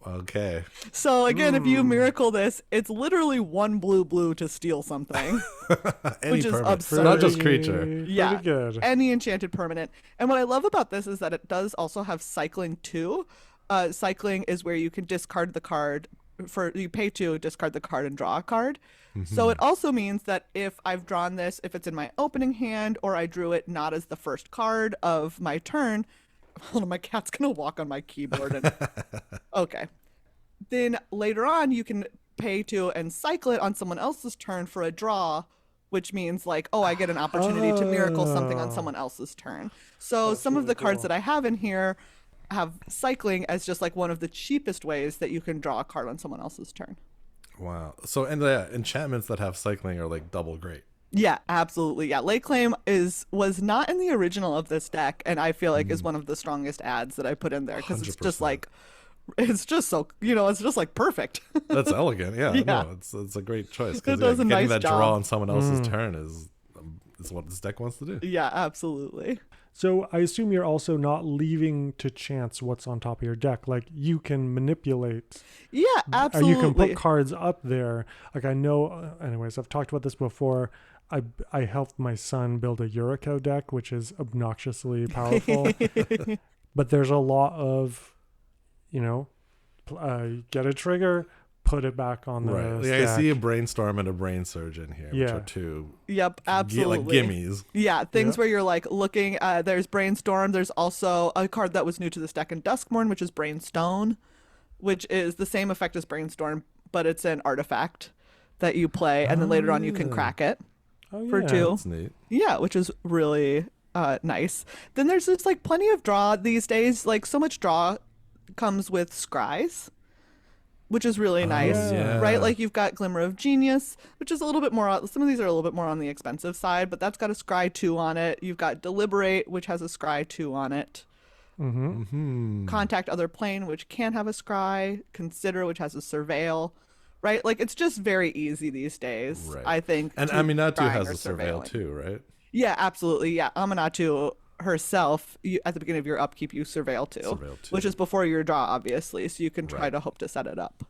Speaker 2: Okay.
Speaker 3: So again, if you miracle this, it's literally 1 blue to steal something.
Speaker 2: Any
Speaker 3: Which is
Speaker 2: permanent.
Speaker 3: absurd.
Speaker 2: Not just creature.
Speaker 3: Yeah,
Speaker 1: Pretty good.
Speaker 3: any enchanted permanent. And what I love about this is that it does also have cycling too. Cycling is where you can discard the card you pay to discard the card and draw a card. So it also means that if I've drawn this, if it's in my opening hand or I drew it not as the first card of my turn, hold on, my cat's gonna walk on my keyboard and okay. Then later on you can pay to and cycle it on someone else's turn for a draw, which means like, oh, I get an opportunity to miracle something on someone else's turn. So some of the cards that I have in here have cycling as just like one of the cheapest ways that you can draw a card on someone else's turn.
Speaker 2: Wow. So and the enchantments that have cycling are like double great.
Speaker 3: Yeah, absolutely. Yeah, Lake Claim was not in the original of this deck, and I feel like is one of the strongest ads that I put in there because it's just
Speaker 2: 100%.
Speaker 3: like it's just so it's just like perfect.
Speaker 2: That's elegant. Yeah,
Speaker 3: Yeah.
Speaker 2: no, it's a great choice
Speaker 3: It
Speaker 2: because
Speaker 3: does a
Speaker 2: getting
Speaker 3: nice
Speaker 2: that
Speaker 3: job.
Speaker 2: draw on someone else's turn is what this deck wants to do.
Speaker 3: Yeah, absolutely.
Speaker 1: So I assume you're also not leaving to chance what's on top of your deck. Like you can manipulate.
Speaker 3: Yeah, absolutely.
Speaker 1: You can put cards up there. Like I know. Anyways, I've talked about this before. I helped my son build a Yuriko deck, which is obnoxiously powerful. But there's a lot of, get a trigger, put it back on the
Speaker 2: Right.
Speaker 1: stack.
Speaker 2: I see a brainstorm and a brain surge in here, which are two
Speaker 3: Yep, absolutely.
Speaker 2: like gimmies.
Speaker 3: Yeah, things
Speaker 1: Yeah.
Speaker 3: where you're like looking. There's Brainstorm. There's also a card that was new to this deck in Duskmourn, which is Brainstone, which is the same effect as Brainstorm, but it's an artifact that you play, and then later on you can crack it for 2.
Speaker 2: That's neat.
Speaker 3: Yeah, which is really nice. Then there's just like plenty of draw these days. Like so much draw comes with scries, which is really nice,
Speaker 2: yeah.
Speaker 3: right? Like you've got Glimmer of Genius, which is a little bit more. Some of these are a little bit more on the expensive side, but that's got a scry 2 on it. You've got Deliberate, which has a scry 2 on it. Contact Other Plane, which can have a scry. Consider, which has a Surveil. Right, like it's just very easy these days.
Speaker 2: Right.
Speaker 3: I think.
Speaker 2: And
Speaker 3: to
Speaker 2: Aminatou
Speaker 3: scrying
Speaker 2: has
Speaker 3: or
Speaker 2: a surveil
Speaker 3: surveilling.
Speaker 2: too, right?
Speaker 3: Yeah, absolutely. Yeah, Aminatou herself, at the beginning of your upkeep, you surveil too,
Speaker 2: Surveil too.
Speaker 3: which is before your draw, obviously. So you can try
Speaker 2: Right.
Speaker 3: to hope to set it up.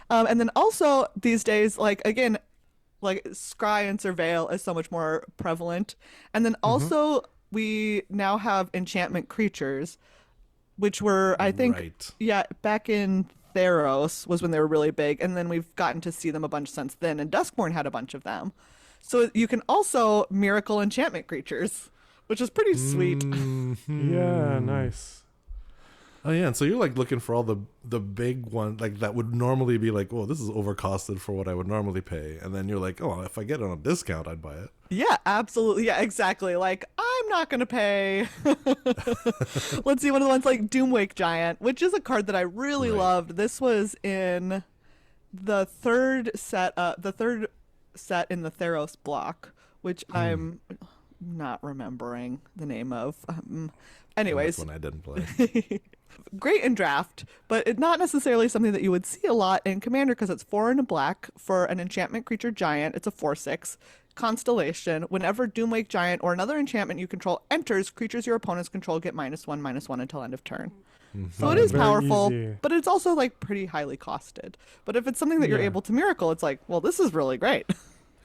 Speaker 3: And then also these days, like again, like scry and surveil is so much more prevalent. And then also we now have enchantment creatures, which were I think
Speaker 2: Right.
Speaker 3: yeah back in Theros was when they were really big, and then we've gotten to see them a bunch since then. And Duskmourn had a bunch of them, so you can also miracle enchantment creatures, which is pretty sweet.
Speaker 1: Yeah, nice.
Speaker 2: Oh yeah, and so you're like looking for all the big ones like that would normally be like, oh, this is overcosted for what I would normally pay, and then you're like, oh, if I get it on a discount, I'd buy it.
Speaker 3: Yeah, absolutely. Yeah, exactly. Like, I'm not going to pay. Let's see, one of the ones like Doomwake Giant, which is a card that I really
Speaker 2: Right.
Speaker 3: loved. This was in the third set in the Theros block, which I'm not remembering the name of. Anyways,
Speaker 2: That's when I didn't play.
Speaker 3: great in draft, but it's not necessarily something that you would see a lot in Commander because it's 4 and a black for an enchantment creature giant. It's a 4/6 constellation. Whenever Doomwake Giant or another enchantment you control enters, creatures your opponents control get -1/-1 until end of turn. So it is
Speaker 1: Very
Speaker 3: powerful,
Speaker 1: easy.
Speaker 3: but it's also like pretty highly costed. But if it's something that you're
Speaker 1: Yeah.
Speaker 3: able to miracle, it's like, well, this is really great.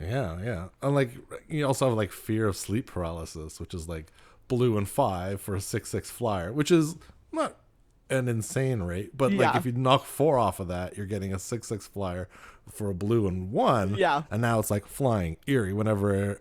Speaker 2: Yeah. And like you also have like Fear of Sleep Paralysis, which is like blue and 5 for a 6/6 flyer, which is not an insane rate, but like
Speaker 3: Yeah.
Speaker 2: if you knock 4 off of that, you're getting a 6/6 flyer for a blue and 1.
Speaker 3: Yeah.
Speaker 2: And now it's like flying eerie. Whenever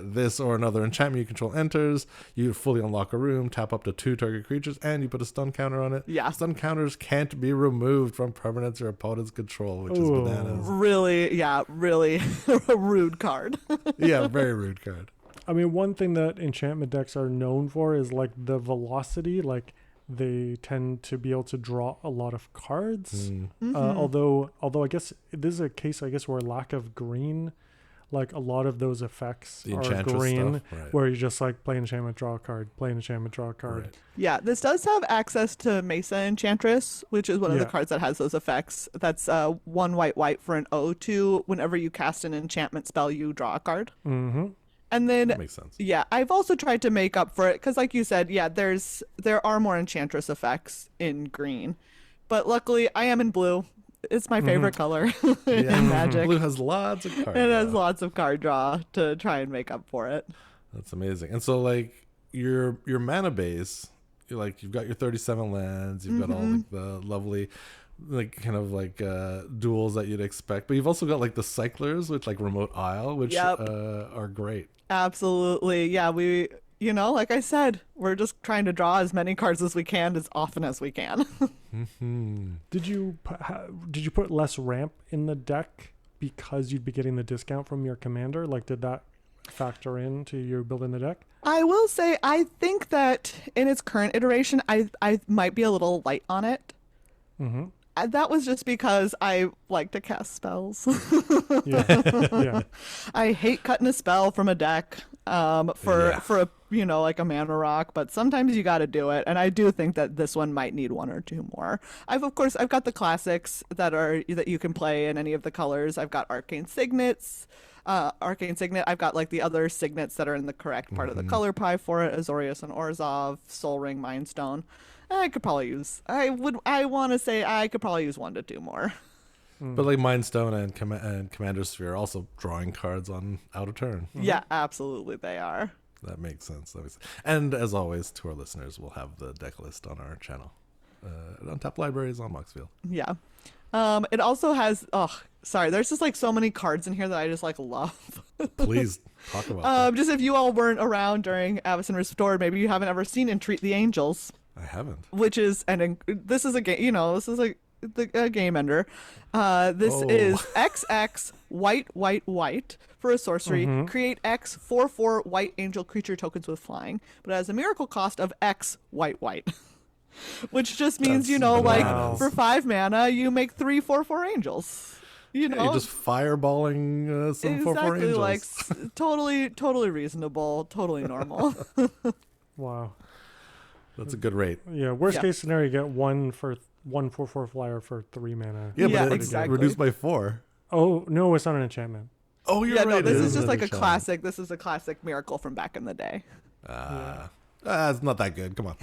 Speaker 2: this or another enchantment you control enters, you fully unlock a room, tap up to 2 target creatures, and you put a stun counter on it.
Speaker 3: Yeah.
Speaker 2: Stun counters can't be removed from permanents or opponent's control, which is
Speaker 1: Ooh.
Speaker 2: bananas.
Speaker 3: Really a rude card.
Speaker 2: Yeah, very rude card.
Speaker 1: I mean, one thing that enchantment decks are known for is like the velocity. Like they tend to be able to draw a lot of cards. Although I guess this is a case, I guess, where lack of green, like a lot of those effects
Speaker 2: The
Speaker 1: are
Speaker 2: Enchantress
Speaker 1: green,
Speaker 2: stuff, right.
Speaker 1: where you just like play enchantment, draw a card, play an enchantment, draw a card.
Speaker 2: Right.
Speaker 3: Yeah, this does have access to Mesa Enchantress, which is one of the
Speaker 1: Yeah.
Speaker 3: cards that has those effects. That's 1 white for an 0/2. Whenever you cast an enchantment spell, you draw a card.
Speaker 1: Mm-hmm.
Speaker 3: And then,
Speaker 2: That makes sense.
Speaker 3: yeah, I've also tried to make up for it because, like you said, yeah, there are more Enchantress effects in green, but luckily I am in blue. It's my favorite color in Magic.
Speaker 2: Blue has lots of cards.
Speaker 3: It has lots of card draw to try and make up for it.
Speaker 2: That's amazing. And so like your mana base, you've got your 37 lands, you've got all like the lovely like kind of like duels that you'd expect, but you've also got like the cyclers with like Remote Isle, which
Speaker 3: Yep.
Speaker 2: are great.
Speaker 3: Absolutely. Yeah, we, like I said, we're just trying to draw as many cards as we can as often as we can.
Speaker 1: Did you put less ramp in the deck because you'd be getting the discount from your commander? Like, did that factor into your building the deck?
Speaker 3: I will say, I think that in its current iteration, I might be a little light on it. That was just because I like to cast spells.
Speaker 1: Yeah.
Speaker 3: I hate cutting a spell from a deck for a like a mana rock, but sometimes you got to do it, and I do think that this one might need one or two more. I've got the classics that you can play in any of the colors. I've got Arcane Signet. I've got like the other signets that are in the correct part of the color pie for it: Azorius and Orzhov, Soul Ring, Mind Stone. I want to say I could probably use 1 to 2 more.
Speaker 2: But like Mind Stone and Commander Sphere are also drawing cards on out of turn.
Speaker 3: Yeah, absolutely they are.
Speaker 2: That makes sense. And as always, to our listeners, we'll have the deck list on our channel. Untapped Libraries on Moxfield.
Speaker 3: Yeah. It also has there's just like so many cards in here that I just like love.
Speaker 2: Please talk about them.
Speaker 3: Just if you all weren't around during Avacyn Restored, maybe you haven't ever seen Entreat the Angels.
Speaker 2: I haven't.
Speaker 3: Which is this is a game, this is a game ender. This is XX white for a sorcery. Create X 4/4 white angel creature tokens with flying, but it has a miracle cost of X white. Which just means, for 5 mana, you make 3 4/4 angels. You're
Speaker 2: just fireballing some 4/4 angels.
Speaker 3: Like totally reasonable, totally normal.
Speaker 1: Wow.
Speaker 2: That's a good rate.
Speaker 1: Yeah, worst case scenario, you get 1 4/4 flyer for 3 mana.
Speaker 2: Yeah, but
Speaker 3: exactly.
Speaker 2: Reduced by 4.
Speaker 1: Oh, no, it's not an enchantment.
Speaker 2: Oh, you're right.
Speaker 3: No, this is just like a classic. This is a classic miracle from back in the day.
Speaker 2: It's not that good. Come on.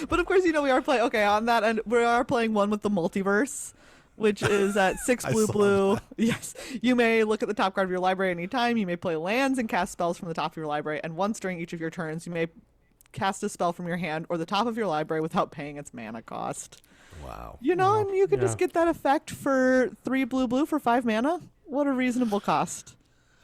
Speaker 3: But of course, we are playing. Okay, on that end, we are playing one with the multiverse, which is at 6 blue. Yes, you may look at the top card of your library anytime. You may play lands and cast spells from the top of your library, and once during each of your turns, you may cast a spell from your hand or the top of your library without paying its mana cost.
Speaker 2: Wow.
Speaker 3: And you can just get that effect for 3 blue for 5 mana. What a reasonable cost.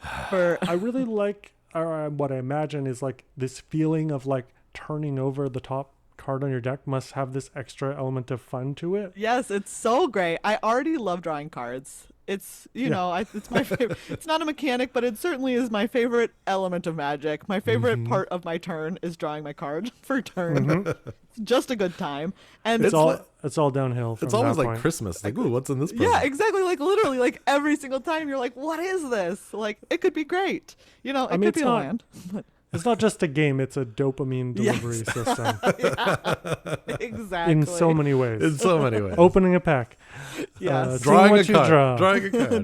Speaker 1: I really like what I imagine is like this feeling of like turning over the top card on your deck must have this extra element of fun to it.
Speaker 3: Yes, it's so great. I already love drawing cards. It's it's my favorite. It's not a mechanic, but it certainly is my favorite element of Magic. My favorite part of my turn is drawing my card for turn. It's just a good time, and
Speaker 1: it's all downhill. From
Speaker 2: it's always
Speaker 1: that
Speaker 2: like
Speaker 1: point.
Speaker 2: Christmas. Like, ooh, what's in this present?
Speaker 3: Yeah, exactly. Like literally, like every single time you're like, what is this? Like it could be great. It could be a land. But
Speaker 1: it's not just a game; it's a dopamine delivery system.
Speaker 3: Exactly.
Speaker 1: In so many ways. Opening a pack.
Speaker 3: Yes.
Speaker 2: Drawing a card.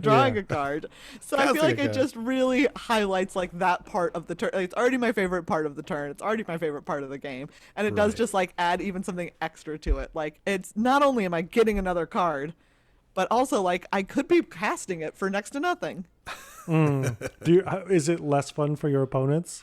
Speaker 3: Drawing a card. So I feel like it just really highlights like that part of the turn. Like, it's already my favorite part of the turn. It's already my favorite part of the game. And it does just like add even something extra to it. Like it's not only am I getting another card, but also like I could be casting it for next to nothing.
Speaker 1: Is it less fun for your opponents?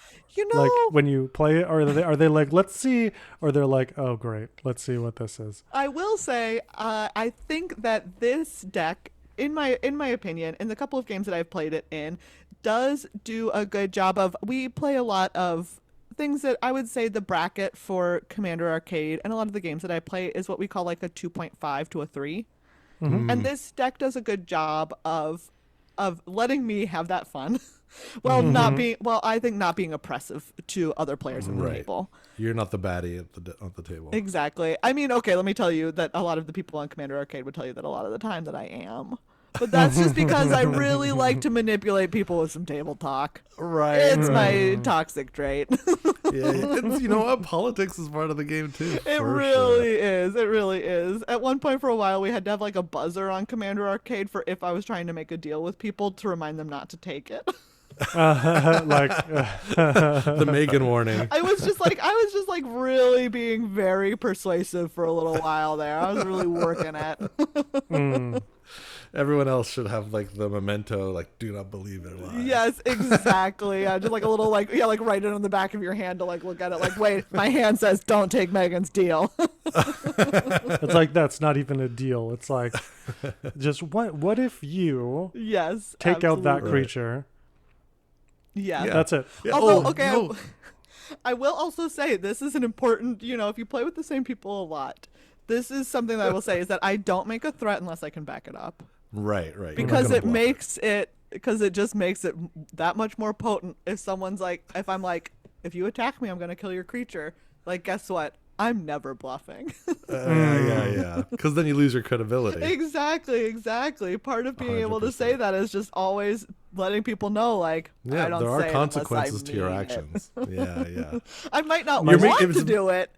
Speaker 3: Like
Speaker 1: when you play it, or are they like, let's see, or they're like, oh great, let's see what this is.
Speaker 3: I will say, I think that this deck, in my opinion, in the couple of games that I've played it in, does do a good job of. We play a lot of things that I would say the bracket for Commander Arcade, and a lot of the games that I play is what we call like a 2.5 to a 3, and this deck does a good job of letting me have that fun. I think not being oppressive to other players at the table.
Speaker 2: You're not the baddie at the table.
Speaker 3: Exactly. I mean, okay, let me tell you that a lot of the people on Commander Arcade would tell you that a lot of the time that I am. But that's just because I really like to manipulate people with some table talk.
Speaker 2: Right.
Speaker 3: It's my toxic trait.
Speaker 2: You know what? Politics is part of the game too.
Speaker 3: It really is. It really is. At one point for a while, we had to have like a buzzer on Commander Arcade for if I was trying to make a deal with people to remind them not to take it.
Speaker 2: The Meghan warning.
Speaker 3: I was just like really being very persuasive for a little while there. I was really working it.
Speaker 2: Everyone else should have like the memento, like do not believe their lies.
Speaker 3: Yes, exactly. Just like a little like write it on the back of your hand to like look at it like, wait, my hand says don't take Megan's deal.
Speaker 1: It's like that's not even a deal. It's like just what if you take out that creature?
Speaker 3: Yeah.
Speaker 1: That's it.
Speaker 2: Yeah.
Speaker 3: Although, I will also say this is an important, if you play with the same people a lot, this is something that I will say is that I don't make a threat unless I can back it up.
Speaker 2: Right.
Speaker 3: Because it just makes it that much more potent if someone's like, if I'm like, if you attack me, I'm going to kill your creature. Like, guess what? I'm never bluffing.
Speaker 2: Yeah. Because then you lose your credibility.
Speaker 3: Exactly. Part of being able to say
Speaker 2: 100%.
Speaker 3: that is just always letting people know, like,
Speaker 2: Yeah,
Speaker 3: I don't
Speaker 2: there are
Speaker 3: say it
Speaker 2: consequences
Speaker 3: unless I
Speaker 2: to your
Speaker 3: mean it.
Speaker 2: actions. Yeah.
Speaker 3: I might not
Speaker 2: You're
Speaker 3: want
Speaker 2: making-
Speaker 3: to do it,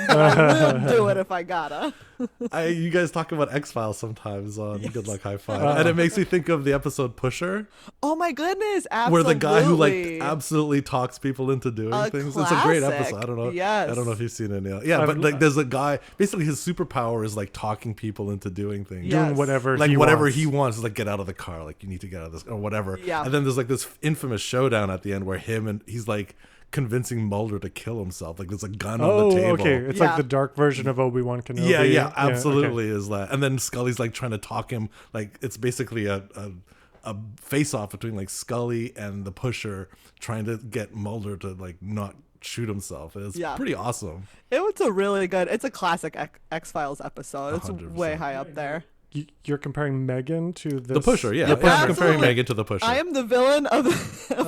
Speaker 3: but I will do it if I gotta.
Speaker 2: You guys talk about X-Files sometimes on Good Luck High Five, and it makes me think of the episode Pusher,
Speaker 3: Oh my goodness, absolutely.
Speaker 2: where the guy who like absolutely talks people into doing things. It's a great
Speaker 3: classic.
Speaker 2: episode. I don't know.
Speaker 3: Yes.
Speaker 2: I don't know if you've seen it, Neil. Yeah, but like there's a guy. Basically, his superpower is like talking people into doing things.
Speaker 3: Yeah.
Speaker 1: Doing whatever
Speaker 2: Like
Speaker 1: he
Speaker 2: whatever
Speaker 1: wants.
Speaker 2: he wants is like get out of the car, like you need to get out of this or whatever.
Speaker 3: Yeah.
Speaker 2: And then there's like this infamous showdown at the end where he's like convincing Mulder to kill himself. Like there's a gun on the table.
Speaker 1: Okay. It's
Speaker 3: Yeah.
Speaker 1: like the dark version of Obi-Wan Kenobi.
Speaker 2: Yeah,
Speaker 1: okay.
Speaker 2: absolutely is that. And then Scully's like trying to talk him, like it's basically a face off between like Scully and the Pusher trying to get Mulder to like not shoot himself. It's pretty awesome.
Speaker 3: It was it's a classic X-Files episode. It's
Speaker 2: 100%.
Speaker 3: way high up there.
Speaker 1: You're comparing Megan to this?
Speaker 2: The Pusher, yeah.
Speaker 3: Yep,
Speaker 2: I'm
Speaker 3: absolutely.
Speaker 2: comparing Megan to the Pusher.
Speaker 3: I am the villain of I'm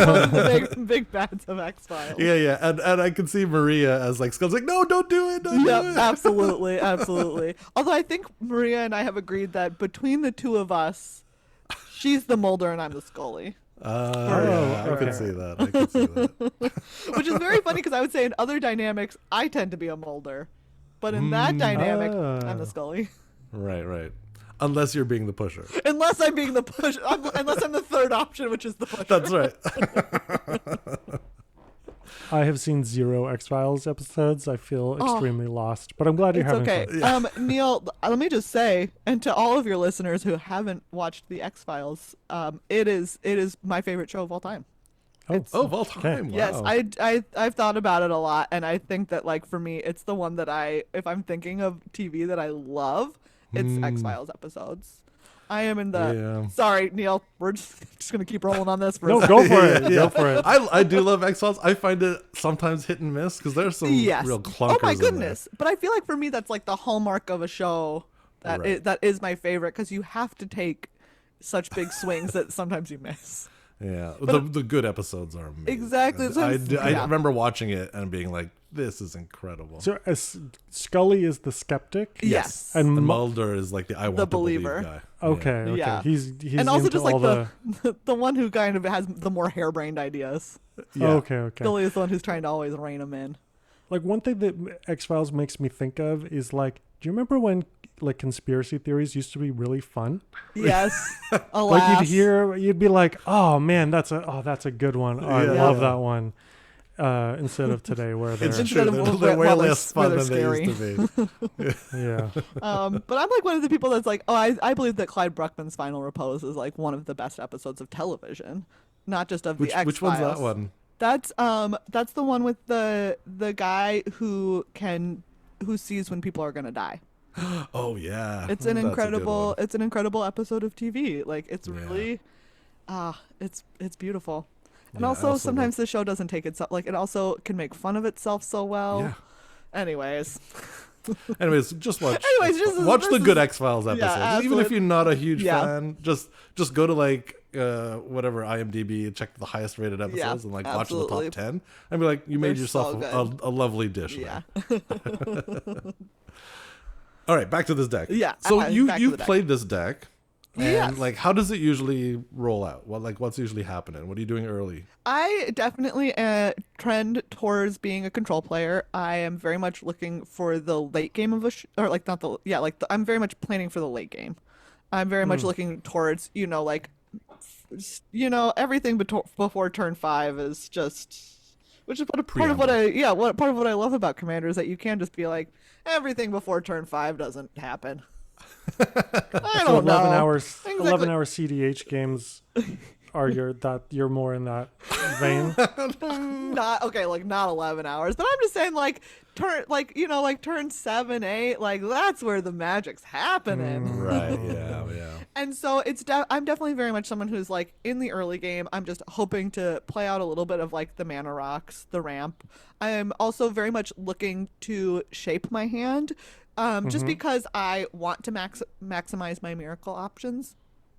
Speaker 3: one of the big bads of X-Files.
Speaker 2: Yeah. And I can see Maria as like Scully's like, no, don't do it. Don't do
Speaker 3: Yep,
Speaker 2: it.
Speaker 3: absolutely. Although I think Maria and I have agreed that between the two of us, she's the Mulder and I'm the Scully.
Speaker 2: Yeah, I can see that.
Speaker 3: Which is very funny because I would say in other dynamics, I tend to be a Mulder. But in that dynamic, I'm the Scully.
Speaker 2: Right. Unless you're being the Pusher.
Speaker 3: Unless I'm being the push, unless I'm the third option, which is the Pusher.
Speaker 2: That's right.
Speaker 1: I have seen 0 X-Files episodes. I feel extremely lost, but I'm glad you're
Speaker 3: It's
Speaker 1: having
Speaker 3: okay.
Speaker 1: fun.
Speaker 3: Neil, let me just say, and to all of your listeners who haven't watched the X-Files, it is my favorite show of all time.
Speaker 1: Oh,
Speaker 2: of all time. Wow.
Speaker 3: Yes, I've thought about it a lot, and I think that like for me, it's the one that if I'm thinking of TV that I love, it's X-Files episodes. I am in the.
Speaker 2: Yeah.
Speaker 3: Sorry, Neil. We're just gonna keep rolling on this for a
Speaker 1: No,
Speaker 3: second.
Speaker 1: go for it. Go for it.
Speaker 2: I do love X-Files. I find it sometimes hit and miss because there's some real clunkers.
Speaker 3: Oh my
Speaker 2: in there.
Speaker 3: goodness! But I feel like for me, that's like the hallmark of a show that
Speaker 2: Right.
Speaker 3: that is my favorite because you have to take such big swings that sometimes you miss.
Speaker 2: Yeah, the good episodes are amazing.
Speaker 3: Exactly.
Speaker 2: I remember watching it and being like, "This is incredible."
Speaker 1: So Scully is the skeptic.
Speaker 3: Yes.
Speaker 1: And
Speaker 2: And Mulder is like the I want
Speaker 3: The
Speaker 2: to believe
Speaker 3: believer.
Speaker 2: guy.
Speaker 1: Okay.
Speaker 3: Yeah.
Speaker 1: He's
Speaker 3: And also
Speaker 1: into
Speaker 3: just like
Speaker 1: all
Speaker 3: the one who kind of has the more harebrained ideas.
Speaker 2: Yeah.
Speaker 1: Okay.
Speaker 3: Billy is the one who's trying to always rein him in.
Speaker 1: Like one thing that X-Files makes me think of is like, do you remember when like conspiracy theories used to be really fun?
Speaker 3: Yes. Alas.
Speaker 1: Like you'd be like, oh man, that's a good one. Oh, I
Speaker 2: Yeah.
Speaker 1: love that one. Instead of today where they're
Speaker 2: It's
Speaker 3: Instead
Speaker 2: true.
Speaker 3: of
Speaker 2: They're way
Speaker 3: well, they're-
Speaker 2: less
Speaker 3: where
Speaker 2: fun
Speaker 3: they're
Speaker 2: than they used to be.
Speaker 1: yeah.
Speaker 3: But I'm like one of the people that's like, I believe that Clyde Bruckman's Final Repose is like one of the best episodes of television, not just of the X-Files.
Speaker 2: Which one's that one?
Speaker 3: That's the one with the guy who sees when people are gonna die.
Speaker 2: Oh yeah,
Speaker 3: It's
Speaker 2: That's
Speaker 3: an
Speaker 2: a good
Speaker 3: incredible
Speaker 2: one.
Speaker 3: it's an incredible episode of TV. Like it's
Speaker 2: Yeah.
Speaker 3: really it's beautiful. And
Speaker 2: Yeah,
Speaker 3: also
Speaker 2: absolutely.
Speaker 3: sometimes the show doesn't take itself like it also can make fun of itself so well.
Speaker 2: Yeah.
Speaker 3: Anyways,
Speaker 2: Anyways, just watch.
Speaker 3: Anyways, just-
Speaker 2: watch
Speaker 3: this
Speaker 2: the
Speaker 3: is-
Speaker 2: good X-Files episodes. Even
Speaker 3: absolute-
Speaker 2: if you're not a huge
Speaker 3: Yeah.
Speaker 2: fan, just go to like whatever IMDb and check the highest rated episodes and like watch the
Speaker 3: absolutely.
Speaker 2: top 10 and be like, you made
Speaker 3: They're
Speaker 2: yourself
Speaker 3: so
Speaker 2: a lovely dish.
Speaker 3: yeah.
Speaker 2: There. All right, back to this deck.
Speaker 3: Yeah,
Speaker 2: So
Speaker 3: back to
Speaker 2: you've
Speaker 3: the deck.
Speaker 2: played this deck. And
Speaker 3: Yes.
Speaker 2: like, how does it usually roll out? What's usually happening? What are you doing early?
Speaker 3: I definitely trend towards being a control player. I am very much looking for the late game of I'm very much planning for the late game. I'm very much looking towards, everything before turn 5 is just, which is part of what I love about Commander is that you can just be like, everything before turn 5 doesn't happen. I
Speaker 1: So
Speaker 3: don't know.
Speaker 1: 11
Speaker 3: Exactly.
Speaker 1: hour CDH games are you're more in that vein.
Speaker 3: Not 11 hours, but I'm just saying turn 7, 8, like that's where the magic's happening.
Speaker 2: Right. Yeah.
Speaker 3: And so I'm definitely very much someone who's like in the early game. I'm just hoping to play out a little bit of like the mana rocks, the ramp. I am also very much looking to shape my hand, just because I want to maximize my miracle options.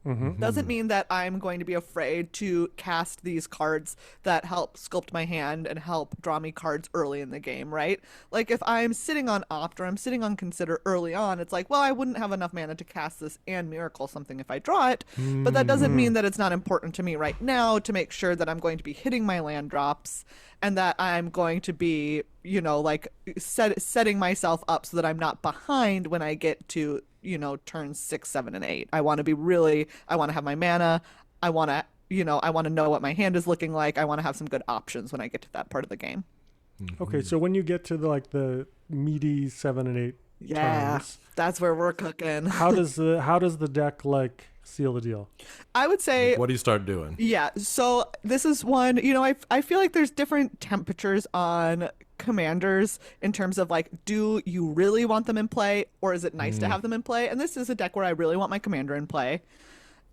Speaker 3: Doesn't mean that I'm going to be afraid to cast these cards that help sculpt my hand and help draw me cards early in the game, right? Like if I'm sitting on Opt or I'm sitting on Consider early on, it's like, well, I wouldn't have enough mana to cast this and Miracle something if I draw it. But that doesn't mean that it's not important to me right now to make sure that I'm going to be hitting my land drops and that I'm going to be, you know, like setting myself up so that I'm not behind when I get to, you know, turns 6, 7, and 8. I want to have my mana. I want to know what my hand is looking like. I want to have some good options when I get to that part of the game.
Speaker 1: Okay, so when you get to the meaty 7 and 8 turns,
Speaker 3: that's where we're cooking.
Speaker 1: how does the deck like seal the deal?
Speaker 3: I would say,
Speaker 2: like, what do you start doing?
Speaker 3: Yeah, so this is one, you know, I feel like there's different temperatures on commanders in terms of like, do you really want them in play or is it nice to have them in play? And this is a deck where I really want my commander in play.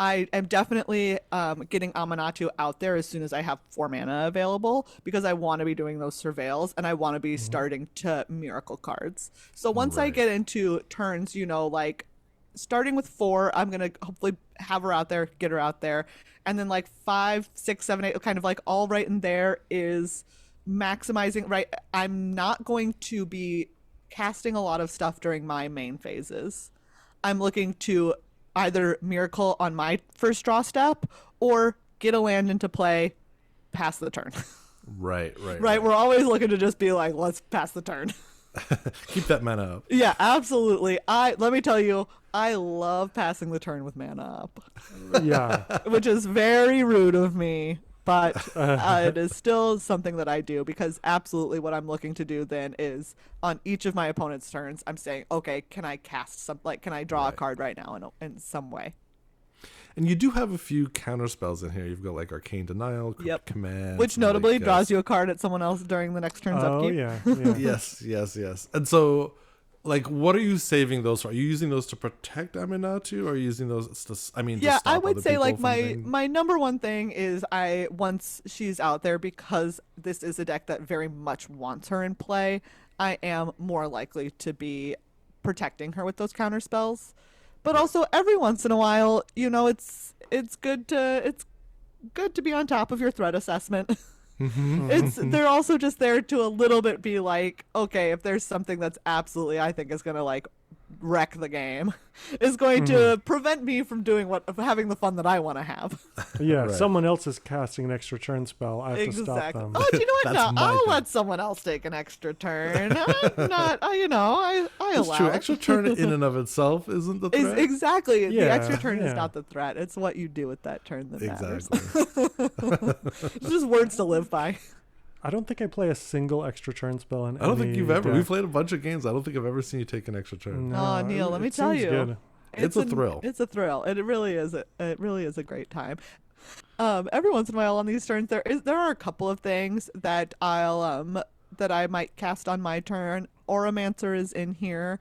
Speaker 3: I am definitely getting Aminatou out there as soon as I have 4 mana available because I want to be doing those surveils and I want to be starting to miracle cards. So once I get into turns, you know, like starting with 4, I'm going to hopefully have her out there, get her out there. And then like 5, 6, 7, 8, kind of like all right in there is maximizing, right? I'm not going to be casting a lot of stuff during my main phases. I'm looking to either miracle on my first draw step or get a land into play, pass the turn.
Speaker 2: Right.
Speaker 3: We're always looking to just be like, let's pass the turn.
Speaker 2: Keep that mana up.
Speaker 3: Yeah, absolutely. Let me tell you, I love passing the turn with mana up.
Speaker 1: Yeah.
Speaker 3: Which is very rude of me, but it is still something that I do because absolutely what I'm looking to do then is on each of my opponent's turns, I'm saying, okay, can I cast can I draw a card right now in some way?
Speaker 2: And you do have a few counter spells in here. You've got like Arcane Denial, Command,
Speaker 3: which notably draws you a card at someone else during the next turn's upkeep.
Speaker 1: Yeah.
Speaker 2: Yes. And so, like, what are you saving those for? Are you using those to protect Aminatou, or are you using those to? To stop
Speaker 3: I would
Speaker 2: other
Speaker 3: say
Speaker 2: people
Speaker 3: like
Speaker 2: from
Speaker 3: my number one thing is once she's out there, because this is a deck that very much wants her in play, I am more likely to be protecting her with those counter spells. But also every once in a while, you know, it's good to be on top of your threat assessment. They're also just there to a little bit be like, okay, if there's something that's absolutely I think is gonna like wreck the game, is going to prevent me from having the fun that I want to have.
Speaker 1: Yeah, someone else is casting an extra turn spell. I have to stop them.
Speaker 3: Oh, do you know what? No, I'll let someone else take an extra turn. I'm not, I allow
Speaker 2: true.
Speaker 3: it.
Speaker 2: Extra turn in and of itself isn't the threat.
Speaker 3: Exactly.
Speaker 1: Yeah,
Speaker 3: the extra turn is not the threat. It's what you do with that turn that matters. It's just words to live by.
Speaker 1: I don't think I play a single extra turn spell in
Speaker 2: I don't think you've ever.
Speaker 1: deck.
Speaker 2: We've played a bunch of games. I don't think I've ever seen you take an extra turn.
Speaker 3: No, Neil, let me tell
Speaker 1: seems
Speaker 3: you.
Speaker 1: good.
Speaker 2: It's a thrill.
Speaker 3: It's a thrill. It really is. It really is a great time. Every once in a while on these turns, there are a couple of things that that I might cast on my turn. Auramancer is in here.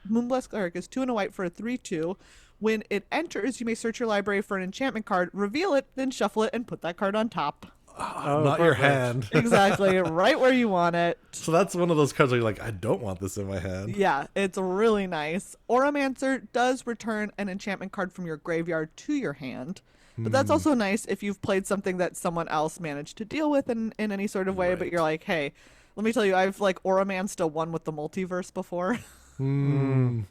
Speaker 3: Moonblessed Cleric is 2 and a white for a 3/2. When it enters, you may search your library for an enchantment card, reveal it, then shuffle it, and put that card on top.
Speaker 2: Not your hand.
Speaker 3: Exactly, right where you want it.
Speaker 2: So that's one of those cards where you're like, I don't want this in my hand.
Speaker 3: Yeah, it's really nice. Auramancer does return an enchantment card from your graveyard to your hand. But that's also nice if you've played something that someone else managed to deal with in any sort of way, but you're like, hey, let me tell you, I've like Auramanced a one with the multiverse before. And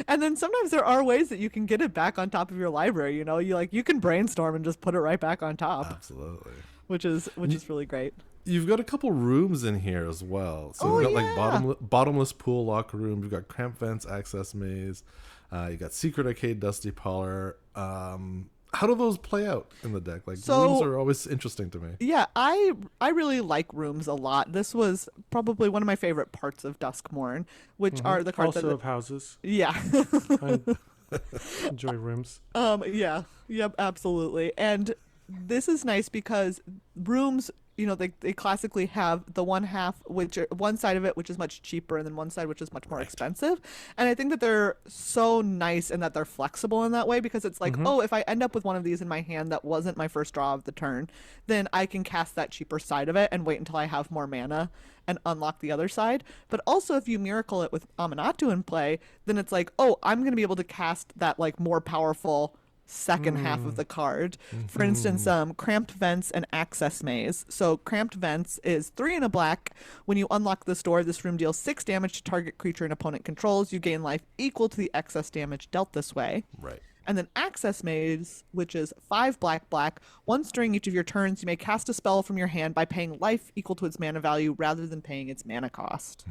Speaker 3: then sometimes there are ways that you can get it back on top of your library, you know? You can brainstorm and just put it right back on top.
Speaker 2: Absolutely.
Speaker 3: Which is really great.
Speaker 2: You've got a couple rooms in here as well. So you've got like bottomless pool locker room. You've got cramp vents, access maze. You got secret arcade, dusty parlor. How do those play out in the deck? Like, rooms are always interesting to me.
Speaker 3: Yeah, I really like rooms a lot. This was probably one of my favorite parts of Duskmorn, which are the cards
Speaker 1: also of houses.
Speaker 3: Yeah.
Speaker 1: I enjoy rooms.
Speaker 3: Yeah. Yep, absolutely. And this is nice because rooms, you know, they classically have the one side of it which is much cheaper and then one side which is much more expensive. And I think that they're so nice and that they're flexible in that way, because it's like, oh, if I end up with one of these in my hand that wasn't my first draw of the turn, then I can cast that cheaper side of it and wait until I have more mana and unlock the other side. But also if you miracle it with Aminatou in play, then it's like, oh, I'm going to be able to cast that like more powerful second half of the card. For instance, Cramped Vents and Access Maze. So Cramped Vents is 3 and a black. When you unlock this door, this room deals 6 damage to target creature and opponent controls. You gain life equal to the excess damage dealt this way.
Speaker 2: Right.
Speaker 3: And then Access Maze, which is 5 black black. Once during each of your turns, you may cast a spell from your hand by paying life equal to its mana value rather than paying its mana cost.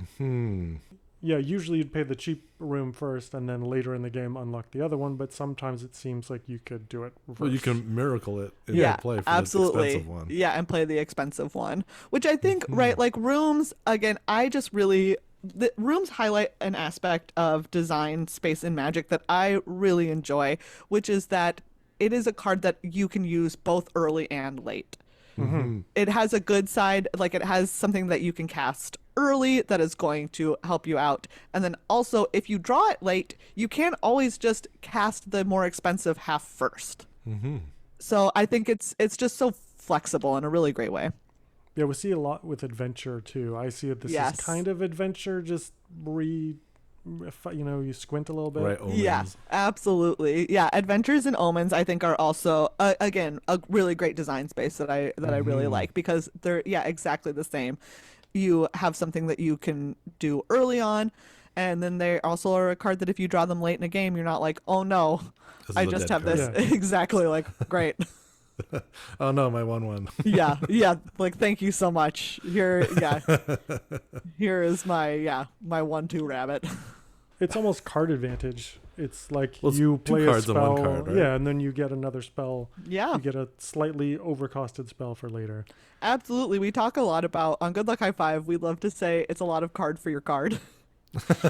Speaker 1: Yeah, usually you'd pay the cheap room first and then later in the game unlock the other one, but sometimes it seems like you could do it reverse.
Speaker 2: Well, you can miracle it in play for
Speaker 3: absolutely.
Speaker 2: the expensive one.
Speaker 3: Yeah, and play the expensive one, which I think, right, like rooms, again, rooms highlight an aspect of design space in Magic that I really enjoy, which is that it is a card that you can use both early and late. It has a good side, like it has something that you can cast early that is going to help you out. And then also, if you draw it late, you can't always just cast the more expensive half first. So I think it's just so flexible in a really great way.
Speaker 1: Yeah, we see a lot with adventure too. I see it. This is kind of adventure, just you squint a little bit.
Speaker 2: Right. Omens.
Speaker 3: Yeah, absolutely. Yeah, Adventures and Omens I think are also again a really great design space that I really like, because they're exactly the same. You have something that you can do early on, and then they also are a card that if you draw them late in a game, you're not like, oh no, I just have this. Exactly, like great.
Speaker 2: Oh no, my 1/1.
Speaker 3: yeah, like thank you so much. Here is my 1/2 rabbit.
Speaker 1: It's almost card advantage. It's like
Speaker 2: you play a spell, on one card, right?
Speaker 1: Yeah, and then you get another spell.
Speaker 3: Yeah,
Speaker 1: you get a slightly overcosted spell for later.
Speaker 3: Absolutely, we talk a lot about on Good Luck High Five. We love to say it's a lot of card for your card.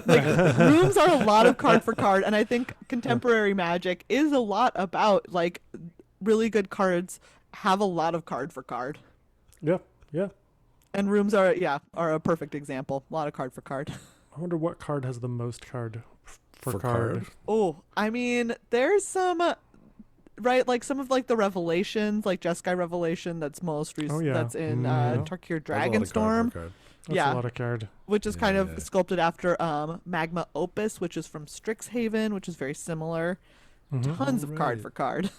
Speaker 3: Like rooms are a lot of card for card, and I think contemporary Magic is a lot about like really good cards have a lot of card for card.
Speaker 1: Yeah.
Speaker 3: And rooms are a perfect example. A lot of card for card.
Speaker 1: I wonder what card has the most card for card.
Speaker 3: Oh, I mean, there's some right, like some of like the Revelations, like Jeskai Revelation that's most recent. That's in Tarkir Dragonstorm.
Speaker 1: That's a lot of card.
Speaker 3: Which is kind of sculpted after Magma Opus, which is from Strixhaven, which is very similar. Tons of card for card.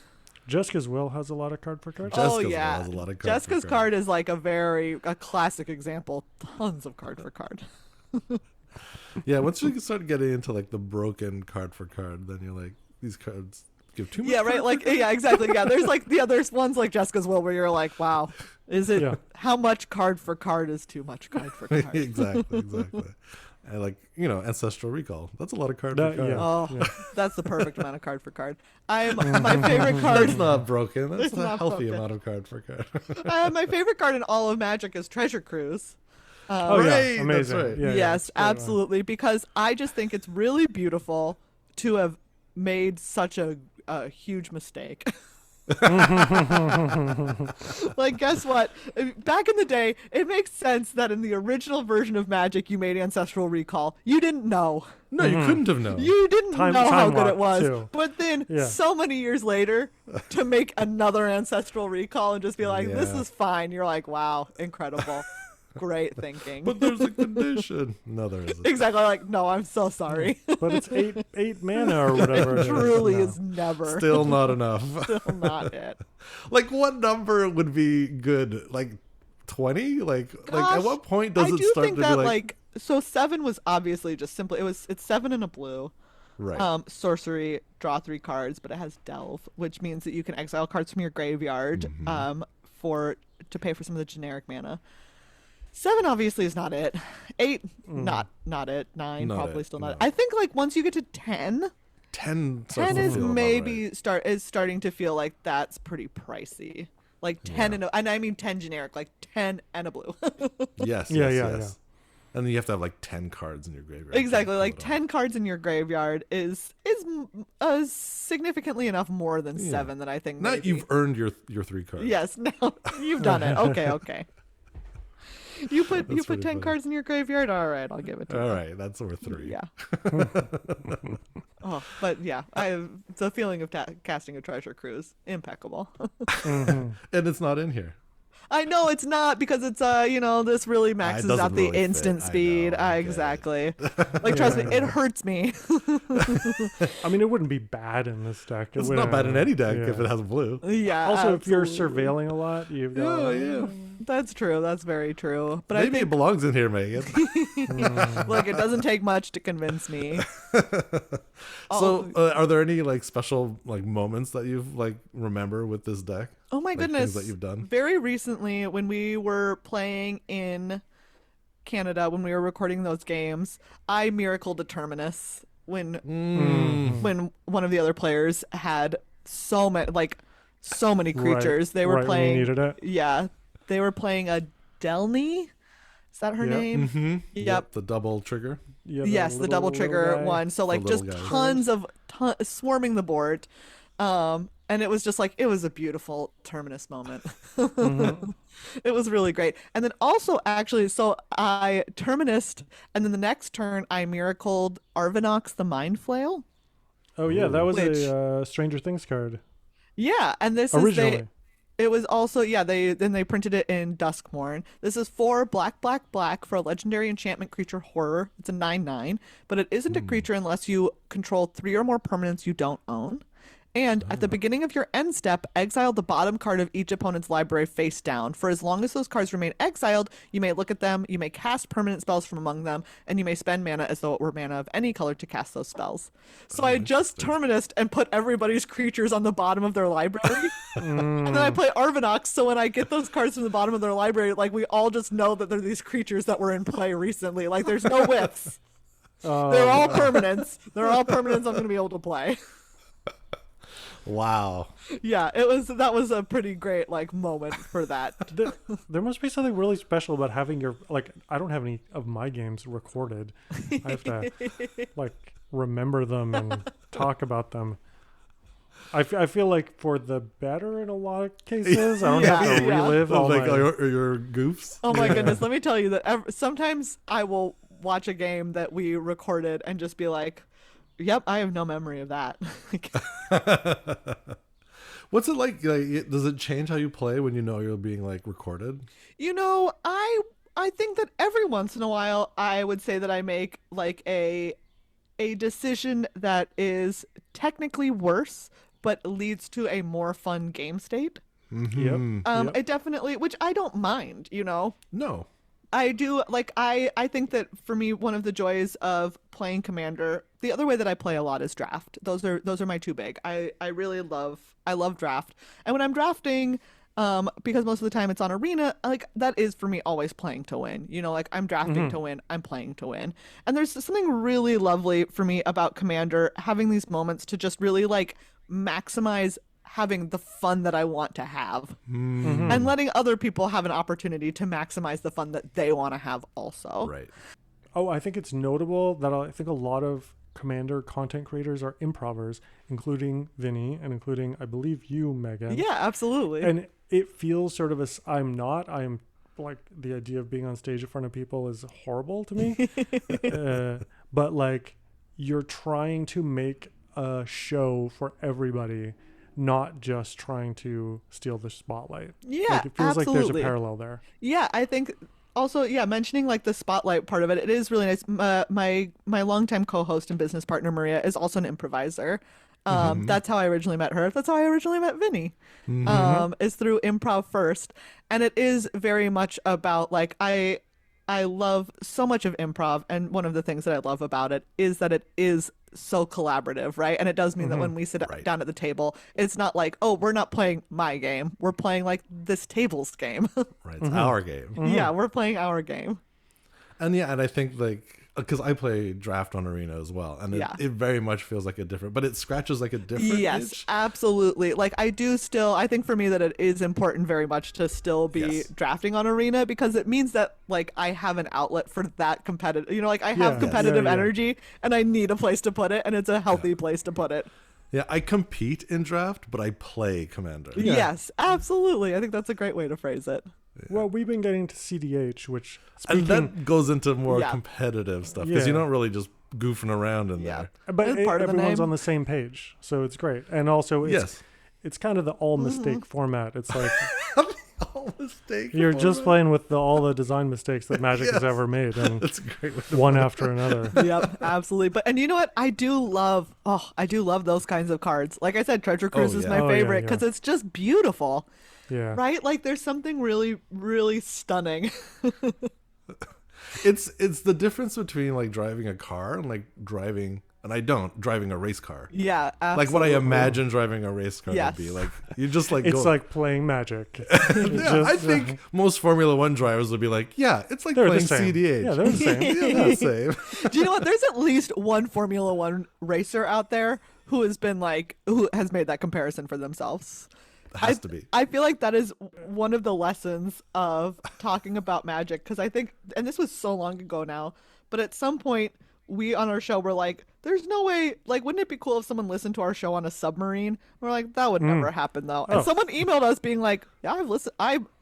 Speaker 1: Jessica's Will has a lot of card for card.
Speaker 3: Has a lot of card Jessica's card is like a classic example. Tons of card for card.
Speaker 2: Yeah, once you start getting into like the broken card for card, then you're like, these cards give too much.
Speaker 3: Yeah, right. Like, exactly. Yeah, there's like there's ones like Jessica's Will where you're like, wow, is it how much card for card is too much card for card?
Speaker 2: Exactly. And like, Ancestral Recall. That's a lot of card for card.
Speaker 3: That's the perfect amount of card for card. My favorite card.
Speaker 2: That's not broken. That's a healthy amount of card for card.
Speaker 3: My favorite card in all of Magic is Treasure Cruise.
Speaker 1: Amazing.
Speaker 2: That's right.
Speaker 3: Yes, absolutely. Because I just think it's really beautiful to have made such a huge mistake. Like, guess what? Back in the day, it makes sense that in the original version of Magic you made Ancestral Recall. You didn't know.
Speaker 2: No, you couldn't have known.
Speaker 3: You didn't know how good it was.
Speaker 1: Too.
Speaker 3: But then so many years later, to make another Ancestral Recall and just be like, this is fine. You're like, wow, incredible. Great thinking.
Speaker 2: But there's a condition. No, there isn't.
Speaker 3: Exactly. Like, no, I'm so sorry.
Speaker 1: But it's eight mana or whatever.
Speaker 3: It truly is never.
Speaker 2: Still not enough.
Speaker 3: Still not it.
Speaker 2: Like, what number would be good? Like 20? Like at what point does it start to be like?
Speaker 3: So 7 was obviously just simply it's 7 and a blue.
Speaker 2: Right.
Speaker 3: Sorcery, draw 3 cards, but it has Delve, which means that you can exile cards from your graveyard to pay for some of the generic mana. 7 obviously is not it. 8 not it. 9 probably still not it. I think like once you get to 10 is maybe starting to feel like that's pretty pricey. Like 10 and I mean 10 generic, like 10 and a blue.
Speaker 2: Yes. And then you have to have like 10 cards in your graveyard.
Speaker 3: Exactly, like 10 cards in your graveyard is significantly enough more than 7 that I think.
Speaker 2: Now you've earned your 3 cards.
Speaker 3: Yes, now you've done it. Okay. You put 10 cards in your graveyard? All right, I'll give it to you.
Speaker 2: All right, that's worth 3.
Speaker 3: Yeah. But yeah, the feeling of casting a Treasure Cruise, impeccable.
Speaker 2: And it's not in here.
Speaker 3: I know it's not because it's this really maxes out the
Speaker 2: really
Speaker 3: instant
Speaker 2: fit.
Speaker 3: speed. Exactly. Like trust me, it hurts me.
Speaker 1: I mean, it wouldn't be bad in this deck.
Speaker 2: It's not bad in any deck if it has blue.
Speaker 3: Yeah.
Speaker 1: Also, if you're
Speaker 3: absolutely.
Speaker 1: surveilling a lot, you've got.
Speaker 2: Yeah.
Speaker 3: That's true. That's very true. But
Speaker 2: Maybe
Speaker 3: I think
Speaker 2: it belongs in here, Megan.
Speaker 3: look, it doesn't take much to convince me.
Speaker 2: So, are there any like special like moments that you've like remember with this deck?
Speaker 3: Oh my
Speaker 2: Like,
Speaker 3: goodness.
Speaker 2: things that you've done?
Speaker 3: Very recently when we were playing in Canada, when we were recording those games, I miracled a Terminus when one of the other players had so many creatures. They were
Speaker 1: right when you
Speaker 3: playing
Speaker 1: needed it.
Speaker 3: Yeah. They were playing a Delny. Is that her
Speaker 1: Yep.
Speaker 3: name?
Speaker 2: Mm-hmm.
Speaker 3: Yep.
Speaker 2: The double trigger.
Speaker 1: Yeah,
Speaker 3: Yes, the double trigger
Speaker 1: guy.
Speaker 3: one. So like
Speaker 2: The
Speaker 3: just
Speaker 2: little guys.
Speaker 3: tons of swarming the board. And it was just like it was a beautiful Terminus moment. It was really great. And then also actually, so I Terminused, and then the next turn I miracled Arvinox the Mind Flail.
Speaker 1: Oh yeah, that was
Speaker 3: Which-
Speaker 1: a Stranger Things card
Speaker 3: Yeah, and this
Speaker 1: originally.
Speaker 3: is it was also they printed it in Duskmorn. This is 4 black for a legendary enchantment creature horror. It's a 9/9, but it isn't a creature unless you control 3 or more permanents you don't own. And at the beginning of your end step, exile the bottom card of each opponent's library face down. For as long as those cards remain exiled, you may look at them, you may cast permanent spells from among them, and you may spend mana as though it were mana of any color to cast those spells. So I just Terminused and put everybody's creatures on the bottom of their library. And then I play Arvinox, so when I get those cards from the bottom of their library, like we all just know that they're these creatures that were in play recently. Like there's no whiffs. They're all permanents. They're all permanents I'm going to be able to play.
Speaker 2: Wow.
Speaker 3: Yeah, that was a pretty great like moment for that.
Speaker 1: There must be something really special about having your I don't have any of my games recorded. I have to like remember them and talk about them. I feel like for the better in a lot of cases. I don't have to relive all
Speaker 2: like
Speaker 1: my...
Speaker 2: your goofs.
Speaker 3: Oh my goodness, let me tell you that sometimes I will watch a game that we recorded and just be like, yep, I have no memory of that.
Speaker 2: What's it like? Does it change how you play when you know you're being like recorded?
Speaker 3: I think that every once in a while I would say that I make like a decision that is technically worse but leads to a more fun game state.
Speaker 1: Yep.
Speaker 3: It definitely, which I don't mind,
Speaker 2: No.
Speaker 3: I do I think that for me one of the joys of playing Commander, the other way that I play a lot is draft. Those are my two big. I love draft. And when I'm drafting, because most of the time it's on Arena, like that is for me always playing to win. Like I'm drafting to win, I'm playing to win. And there's something really lovely for me about Commander having these moments to just really like maximize having the fun that I want to have and letting other people have an opportunity to maximize the fun that they want to have also.
Speaker 2: Right.
Speaker 1: Oh, I think it's notable that I think a lot of Commander content creators are improvers, including Vinny and including, I believe, you, Megan.
Speaker 3: Yeah, absolutely.
Speaker 1: And it feels sort of as I'm like the idea of being on stage in front of people is horrible to me. But like you're trying to make a show for everybody, not just trying to steal the spotlight.
Speaker 3: Yeah,
Speaker 1: like, it feels
Speaker 3: absolutely.
Speaker 1: like there's a parallel there.
Speaker 3: Yeah, I think also, mentioning like the spotlight part of it, it is really nice. My longtime co-host and business partner Maria is also an improviser. That's how I originally met her. That's how I originally met Vinny. Is through improv first, and it is very much about like I love so much of improv, and one of the things that I love about it is that it is so collaborative, right? And it does mean that when we sit down at the table, it's not like, oh, we're not playing my game. We're playing like this table's game.
Speaker 2: Right. It's our game.
Speaker 3: Yeah, we're playing our game.
Speaker 2: And I think like because I play draft on Arena as well, and it very much feels like a different, but it scratches like a different itch.
Speaker 3: Absolutely. Like I think for me that it is important very much to still be drafting on Arena, because it means that like I have an outlet for that competitive, like I have competitive energy and I need a place to put it, and it's a healthy place to put it.
Speaker 2: Yeah, I compete in draft, but I play Commander.
Speaker 1: Yeah.
Speaker 3: Yes, absolutely. I think that's a great way to phrase it.
Speaker 1: Well, we've been getting to CDH, which
Speaker 2: And that goes into more competitive stuff, because you're
Speaker 1: Yeah.
Speaker 2: not really just goofing around in there.
Speaker 1: but
Speaker 3: It's part of the
Speaker 1: everyone's
Speaker 3: name.
Speaker 1: on the same page, so it's great. And also, it's kind of the all mistake format. It's like
Speaker 2: all mistake.
Speaker 1: You're just
Speaker 2: format.
Speaker 1: playing with all the design mistakes that Magic has ever made, and
Speaker 2: That's a great way to
Speaker 1: one
Speaker 2: put it.
Speaker 1: after another.
Speaker 3: Yep, absolutely. And you know what? I do love those kinds of cards. Like I said, Treasure Cruise is
Speaker 2: yeah.
Speaker 3: my
Speaker 1: Oh, yeah,
Speaker 3: favorite because
Speaker 1: yeah.
Speaker 3: it's just beautiful,
Speaker 1: Yeah.
Speaker 3: right? Like there's something really, really stunning.
Speaker 2: It's the difference between like driving a car and like driving a race car.
Speaker 3: Yeah, absolutely.
Speaker 2: Like what I imagine driving a race car
Speaker 3: Yes.
Speaker 2: would be. Like you just like
Speaker 1: It's
Speaker 2: go.
Speaker 1: like playing Magic.
Speaker 2: Yeah, I think most Formula One drivers would be like, yeah, it's like
Speaker 1: they're
Speaker 2: playing
Speaker 1: the same.
Speaker 2: CDH.
Speaker 1: Yeah, they're the same.
Speaker 2: Yeah, they're the same.
Speaker 3: Do you know what? There's at least one Formula One racer out there who has made that comparison for themselves.
Speaker 2: Has to be.
Speaker 3: I feel like that is one of the lessons of talking about Magic, because I think, and this was so long ago now, but at some point we on our show were like, there's no way, like, wouldn't it be cool if someone listened to our show on a submarine? We're like, that would never happen though. And someone emailed us being like, yeah, I've listened,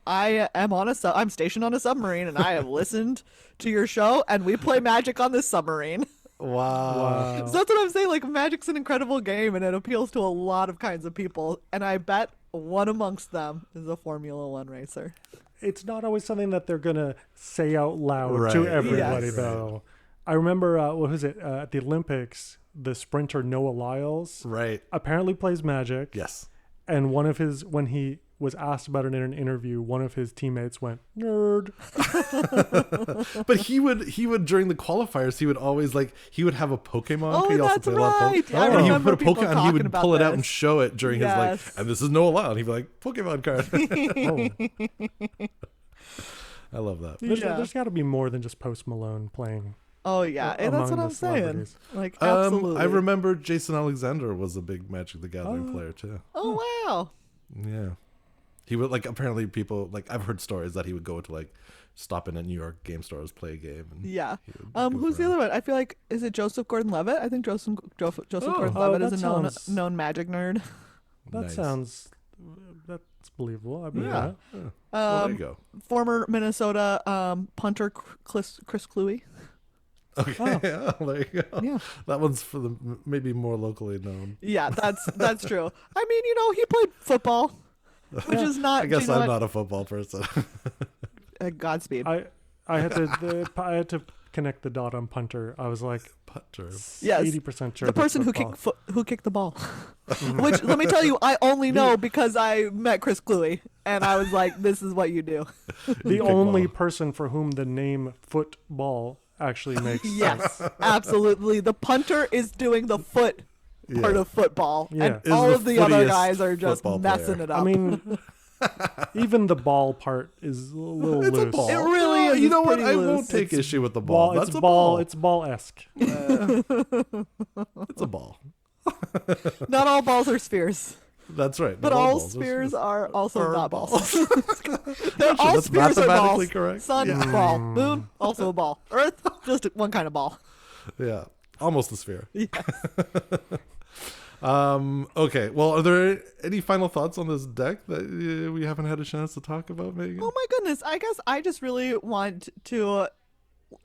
Speaker 3: I'm stationed on a submarine and I have listened to your show and we play Magic on this submarine.
Speaker 2: Wow.
Speaker 3: So that's what I'm saying. Like, Magic's an incredible game and it appeals to a lot of kinds of people. And I bet one amongst them is a Formula One racer.
Speaker 1: It's not always something that they're gonna say out loud
Speaker 2: Right.
Speaker 1: to everybody,
Speaker 3: Yes.
Speaker 1: though. I remember what was it at the Olympics? The sprinter Noah Lyles
Speaker 2: Right.
Speaker 1: apparently plays Magic.
Speaker 2: Yes.
Speaker 1: And when he was asked about it in an interview, one of his teammates went, "Nerd."
Speaker 2: But he would during the qualifiers he would always he would have a Pokemon.
Speaker 3: Oh,
Speaker 2: he also
Speaker 3: that's
Speaker 2: played a lot of
Speaker 3: right.
Speaker 2: Pokemon.
Speaker 3: I
Speaker 2: And he would
Speaker 3: remember
Speaker 2: put a
Speaker 3: people
Speaker 2: Pokemon and he
Speaker 3: talking
Speaker 2: would
Speaker 3: about
Speaker 2: pull it out and
Speaker 3: this.
Speaker 2: show it during his
Speaker 3: Yes.
Speaker 2: and this is Noah Lyle. And he'd be like, Pokemon card. I love that.
Speaker 1: There's got to be more than just Post Malone playing.
Speaker 3: Oh yeah, and that's
Speaker 1: among
Speaker 3: what
Speaker 1: the
Speaker 3: I'm saying.
Speaker 1: celebrities.
Speaker 3: Like, absolutely.
Speaker 2: I remember Jason Alexander was a big Magic the Gathering
Speaker 1: Oh.
Speaker 2: player too.
Speaker 3: Oh wow.
Speaker 2: Yeah. He would apparently people I've heard stories that he would go to stop in at New York game stores, play a game. And
Speaker 3: Yeah.
Speaker 2: he would
Speaker 3: Who's
Speaker 2: goof
Speaker 3: the
Speaker 2: around.
Speaker 3: other one? I feel like, is it Joseph Gordon-Levitt? I think Joseph Gordon-Levitt
Speaker 1: that
Speaker 3: is a
Speaker 1: sounds-
Speaker 3: known Magic nerd.
Speaker 1: That
Speaker 2: Nice.
Speaker 1: sounds that's believable. I believe
Speaker 3: Yeah.
Speaker 1: that.
Speaker 2: Well, there you go.
Speaker 3: Former Minnesota punter Chris Cluey.
Speaker 2: Okay, oh, there you go.
Speaker 3: Yeah.
Speaker 2: That one's for the maybe more locally known.
Speaker 3: Yeah, that's true. I mean, he played football, which is not.
Speaker 2: I guess
Speaker 3: you know
Speaker 2: I'm
Speaker 3: what?
Speaker 2: not a football person.
Speaker 3: Godspeed.
Speaker 1: I had to connect the dot on punter. I was like
Speaker 2: Punter.
Speaker 3: Yes.
Speaker 1: 80% sure
Speaker 3: The
Speaker 1: that's
Speaker 3: person
Speaker 1: football.
Speaker 3: who kicked the ball, which let me tell you, I only know because I met Chris Cluey, and I was like, "This is what you do."
Speaker 1: The only person for whom the name football actually makes
Speaker 3: Yes,
Speaker 1: sense.
Speaker 3: absolutely. The punter is doing the foot part
Speaker 2: Yeah.
Speaker 3: of football,
Speaker 1: Yeah.
Speaker 3: and
Speaker 2: Is
Speaker 3: all
Speaker 2: the
Speaker 3: of the other
Speaker 2: footiest
Speaker 3: guys are just
Speaker 2: football
Speaker 3: messing
Speaker 2: player.
Speaker 3: it up.
Speaker 1: I mean, even the ball part is a little
Speaker 2: It's
Speaker 1: loose.
Speaker 2: a ball.
Speaker 3: It really is.
Speaker 2: You know
Speaker 3: It's
Speaker 2: what?
Speaker 3: pretty
Speaker 2: I won't
Speaker 3: loose.
Speaker 2: take
Speaker 1: It's
Speaker 2: issue with the ball.
Speaker 1: Ball,
Speaker 2: That's a ball.
Speaker 1: It's ball-esque.
Speaker 2: It's a ball.
Speaker 3: Not all balls are spheres,
Speaker 2: That's right.
Speaker 3: but
Speaker 2: Not
Speaker 3: all
Speaker 2: balls are
Speaker 3: spheres are also
Speaker 2: are
Speaker 3: not balls. They're
Speaker 2: Actually,
Speaker 3: all
Speaker 2: that's
Speaker 3: spheres are
Speaker 2: mathematically
Speaker 3: balls.
Speaker 2: correct.
Speaker 3: Sun,
Speaker 2: Yeah.
Speaker 3: ball. Moon, also a ball. Earth, just one kind of ball.
Speaker 2: Yeah, almost a sphere.
Speaker 3: Yes.
Speaker 2: Okay. Well, are there any final thoughts on this deck that we haven't had a chance to talk about, Megan?
Speaker 3: Oh my goodness. I guess I just really want to,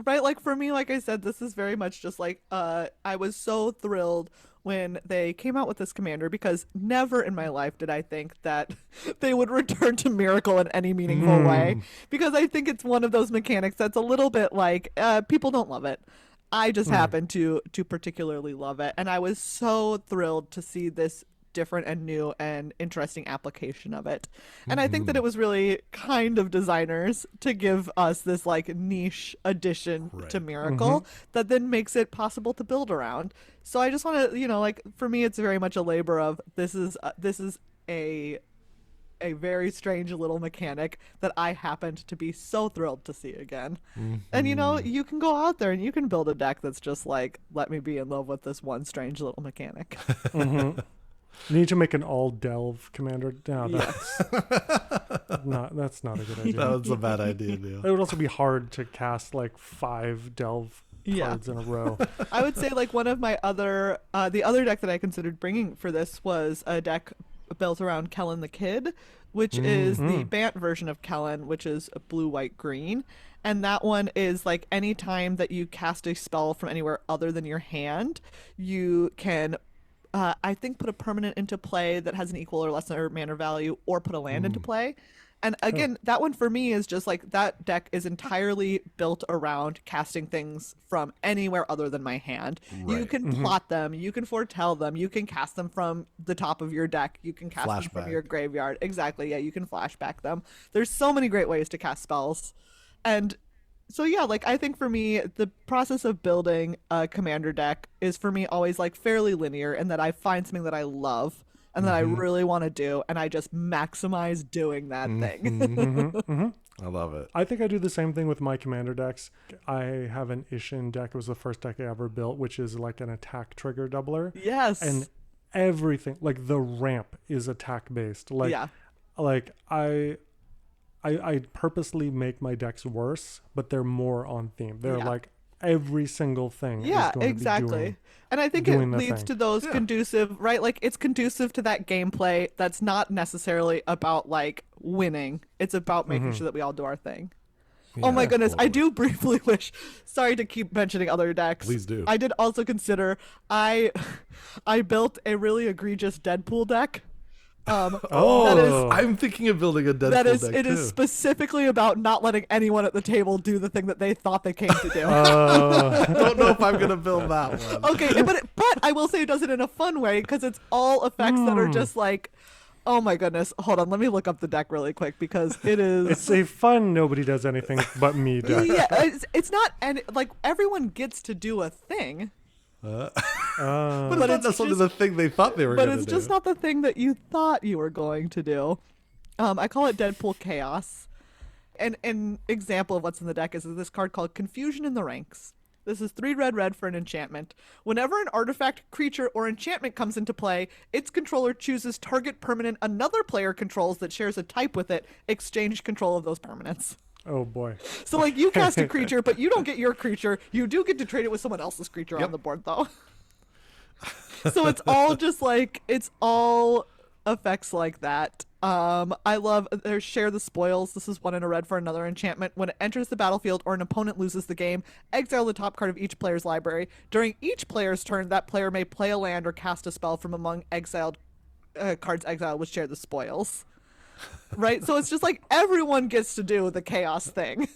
Speaker 3: right? Like for me, like I said, this is very much just like, I was so thrilled when they came out with this commander, because never in my life did I think that they would return to Miracle in any meaningful way, because I think it's one of those mechanics that's a little bit like, people don't love it. I just happen to particularly love it, and I was so thrilled to see this different and new and interesting application of it. And I think that it was really kind of designers to give us this like niche addition to Miracle that then makes it possible to build around. So I just want to, like for me, it's very much a labor of this is a very strange little mechanic that I happened to be so thrilled to see again. And you can go out there and you can build a deck that's just like, let me be in love with this one strange little mechanic.
Speaker 1: You need to make an all delve commander. No, that's not a good idea.
Speaker 2: That was a bad idea, Neil.
Speaker 1: It would also be hard to cast like 5 delve
Speaker 3: Yeah.
Speaker 1: cards in a row.
Speaker 3: I would say like one of my other the other deck that I considered bringing for this was a deck built around Kellen the Kid, which is the Bant version of Kellen, which is a blue, white, green. And that one is like any time that you cast a spell from anywhere other than your hand, you can I think put a permanent into play that has an equal or lesser mana value, or put a land into play. And again, that one for me is just like that deck is entirely built around casting things from anywhere other than my hand.
Speaker 2: Right.
Speaker 3: You can plot them, you can foretell them, you can cast them from the top of your deck, you can cast them from your graveyard. Exactly, yeah, you can flashback them. There's so many great ways to cast spells. And so yeah, like I think for me, the process of building a commander deck is for me always like fairly linear, in that I find something that I love and that I really want to do, and I just maximize doing that thing.
Speaker 2: I love it.
Speaker 1: I think I do the same thing with my commander decks. I have an Ishin deck. It was the first deck I ever built, which is like an attack trigger doubler.
Speaker 3: Yes.
Speaker 1: And everything, like the ramp is attack based. Like, like I purposely make my decks worse, but they're more on theme. They're like every single thing.
Speaker 3: Yeah,
Speaker 1: is going
Speaker 3: exactly.
Speaker 1: To be doing,
Speaker 3: and I think it leads to those conducive, right? Like it's conducive to that gameplay that's not necessarily about like winning. It's about making sure that we all do our thing. Yeah, oh my goodness, totally. I do briefly wish, sorry to keep mentioning other decks.
Speaker 2: Please do.
Speaker 3: I did also consider, I built a really egregious Deadpool deck.
Speaker 2: I'm thinking of building a Deadpool deck
Speaker 3: It
Speaker 2: too.
Speaker 3: is specifically about not letting anyone at the table do the thing that they thought they came to do.
Speaker 2: Don't know if I'm gonna build that one.
Speaker 3: Okay, but I will say it does it in a fun way, because it's all effects that are just like, oh my goodness. Hold on, let me look up the deck really quick, because it is.
Speaker 1: It's a fun nobody does anything but me deck.
Speaker 3: Yeah, it's not, and like everyone gets to do a thing.
Speaker 2: But it's not necessarily the thing they thought they were going to do.
Speaker 3: But it's just not the thing that you thought you were going to do. I call it Deadpool Chaos. And an example of what's in the deck is this card called Confusion in the Ranks. This is 3 red for an enchantment. Whenever an artifact, creature, or enchantment comes into play, its controller chooses target permanent another player controls that shares a type with it. Exchange control of those permanents.
Speaker 1: Oh boy.
Speaker 3: So like you cast a creature, but you don't get your creature. You do get to trade it with someone else's creature on the board though. So it's all just like, it's all effects like that. I love there's Share the Spoils. This is 1 in a red for another enchantment. When it enters the battlefield or an opponent loses the game, exile the top card of each player's library. During each player's turn, that player may play a land or cast a spell from among exiled cards exiled with Share the Spoils. Right, so it's just like everyone gets to do the chaos thing.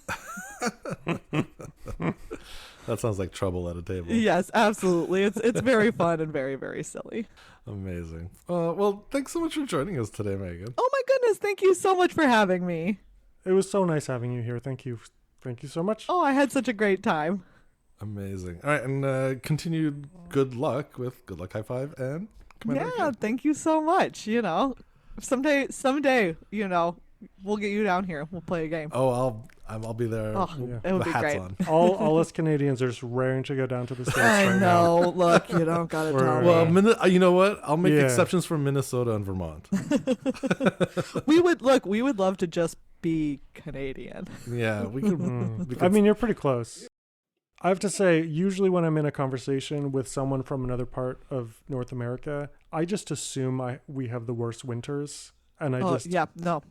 Speaker 2: That sounds like trouble at a table.
Speaker 3: Yes, absolutely. It's very fun and very, very silly.
Speaker 2: Amazing. Well, thanks so much for joining us today, Megan.
Speaker 3: Oh my goodness, thank you so much for having me.
Speaker 1: It was so nice having you here. Thank you so much.
Speaker 3: Oh, I had such a great time.
Speaker 2: Amazing. All right, and continued good luck with Good Luck High Five and Commander.
Speaker 3: Yeah, thank you so much. You know, someday, you know, we'll get you down here. We'll play a game.
Speaker 2: Oh, I'll be there.
Speaker 3: Oh, it would be
Speaker 2: hats
Speaker 3: great.
Speaker 2: On.
Speaker 1: All us Canadians are just raring to go down to the States
Speaker 3: I
Speaker 1: right
Speaker 3: know.
Speaker 1: now.
Speaker 3: Look, you don't gotta tell me.
Speaker 2: Well, you know what? I'll make exceptions for Minnesota and Vermont.
Speaker 3: We would love to just be Canadian.
Speaker 2: Yeah, we could.
Speaker 1: I mean, you're pretty close. I have to say, usually when I'm in a conversation with someone from another part of North America, I just assume we have the worst winters, and I
Speaker 2: no,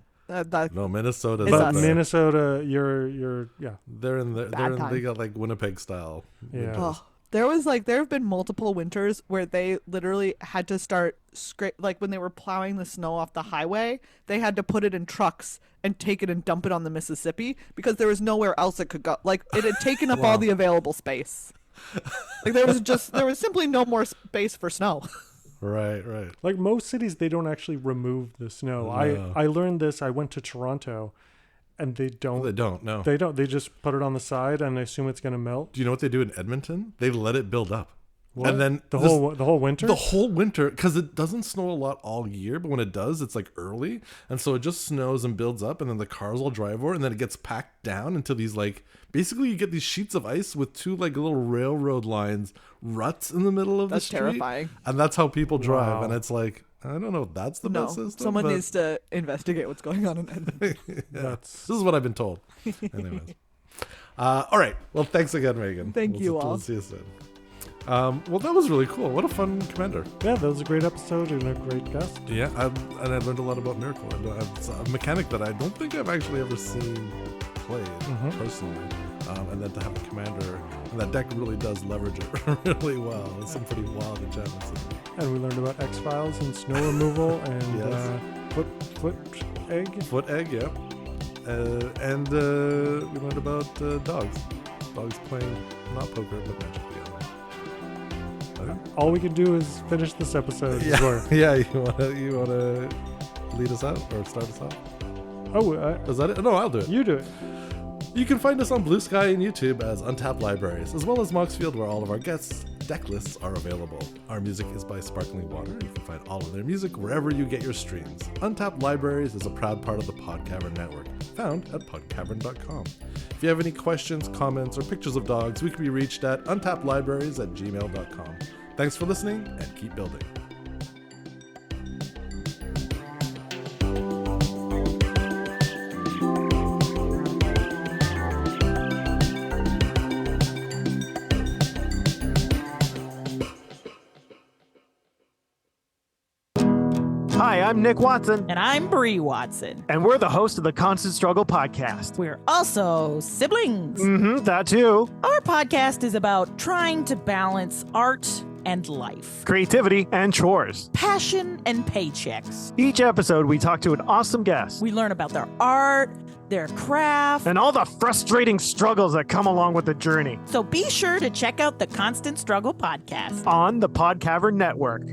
Speaker 2: Minnesota.
Speaker 1: But Minnesota, you're
Speaker 2: They're in they got like Winnipeg style.
Speaker 1: Yeah.
Speaker 3: Oh, there have been multiple winters where they literally had to start like when they were plowing the snow off the highway, they had to put it in trucks and take it and dump it on the Mississippi because there was nowhere else it could go. Like it had taken up all the available space. Like there was simply no more space for snow.
Speaker 2: Right.
Speaker 1: Like most cities, they don't actually remove the snow.
Speaker 2: No.
Speaker 1: I learned this. I went to Toronto, and they don't.
Speaker 2: They don't. No.
Speaker 1: They don't. They just put it on the side and assume it's going to melt.
Speaker 2: Do you know what they do in Edmonton? They let it build up.
Speaker 1: What?
Speaker 2: And then
Speaker 1: the whole winter?
Speaker 2: The whole winter, because it doesn't snow a lot all year, but when it does, it's like early. And so it just snows and builds up, and then the cars will drive over, and then it gets packed down into these, like, basically you get these sheets of ice with 2, like, little railroad lines, ruts in the middle of the street.
Speaker 3: That's terrifying.
Speaker 2: And that's how people drive.
Speaker 1: Wow.
Speaker 2: And it's like, I don't know if that's the best system.
Speaker 3: Someone needs to investigate what's going on in Edmonton.
Speaker 2: This is what I've been told. Anyways. All right. Well, thanks again, Megan.
Speaker 3: Thank you all.
Speaker 2: We'll see you soon. Well, that was really cool. What a fun commander.
Speaker 1: Yeah, that was a great episode and a great guest.
Speaker 2: Yeah, and I learned a lot about Miracle. It's a mechanic that I don't think I've actually ever seen played personally. And then to have a commander, and that deck really does leverage it really well. There's some pretty wild enchantments in there.
Speaker 1: And we learned about X-Files and snow removal and
Speaker 2: Yes.
Speaker 1: foot egg.
Speaker 2: Foot egg, yeah. And we learned about dogs. Dogs playing not poker but Magic together. Okay.
Speaker 1: All we can do is finish this episode.
Speaker 2: Yeah, yeah. You wanna lead us out or start us off?
Speaker 1: Oh,
Speaker 2: is that it? No, I'll do it.
Speaker 1: You do it.
Speaker 2: You can find us on Blue Sky and YouTube as Untapped Libraries, as well as Moxfield, where all of our guests' deck lists are available. Our music is by Sparkling Water. You can find all of their music wherever you get your streams. Untapped Libraries is a proud part of the Podcavern Network, found at podcavern.com. If you have any questions, comments, or pictures of dogs, we can be reached at untappedlibraries@gmail.com. Thanks for listening, and keep building.
Speaker 4: Hi, I'm Nick Watson.
Speaker 5: And I'm Bree Watson.
Speaker 4: And we're the host of the Constant Struggle podcast.
Speaker 5: We're also siblings.
Speaker 4: That too.
Speaker 5: Our podcast is about trying to balance art and life,
Speaker 4: creativity and chores,
Speaker 5: passion and paychecks.
Speaker 4: Each episode, we talk to an awesome guest.
Speaker 5: We learn about their art, their craft,
Speaker 4: and all the frustrating struggles that come along with the journey.
Speaker 5: So be sure to check out the Constant Struggle podcast
Speaker 4: on the Podcavern Network.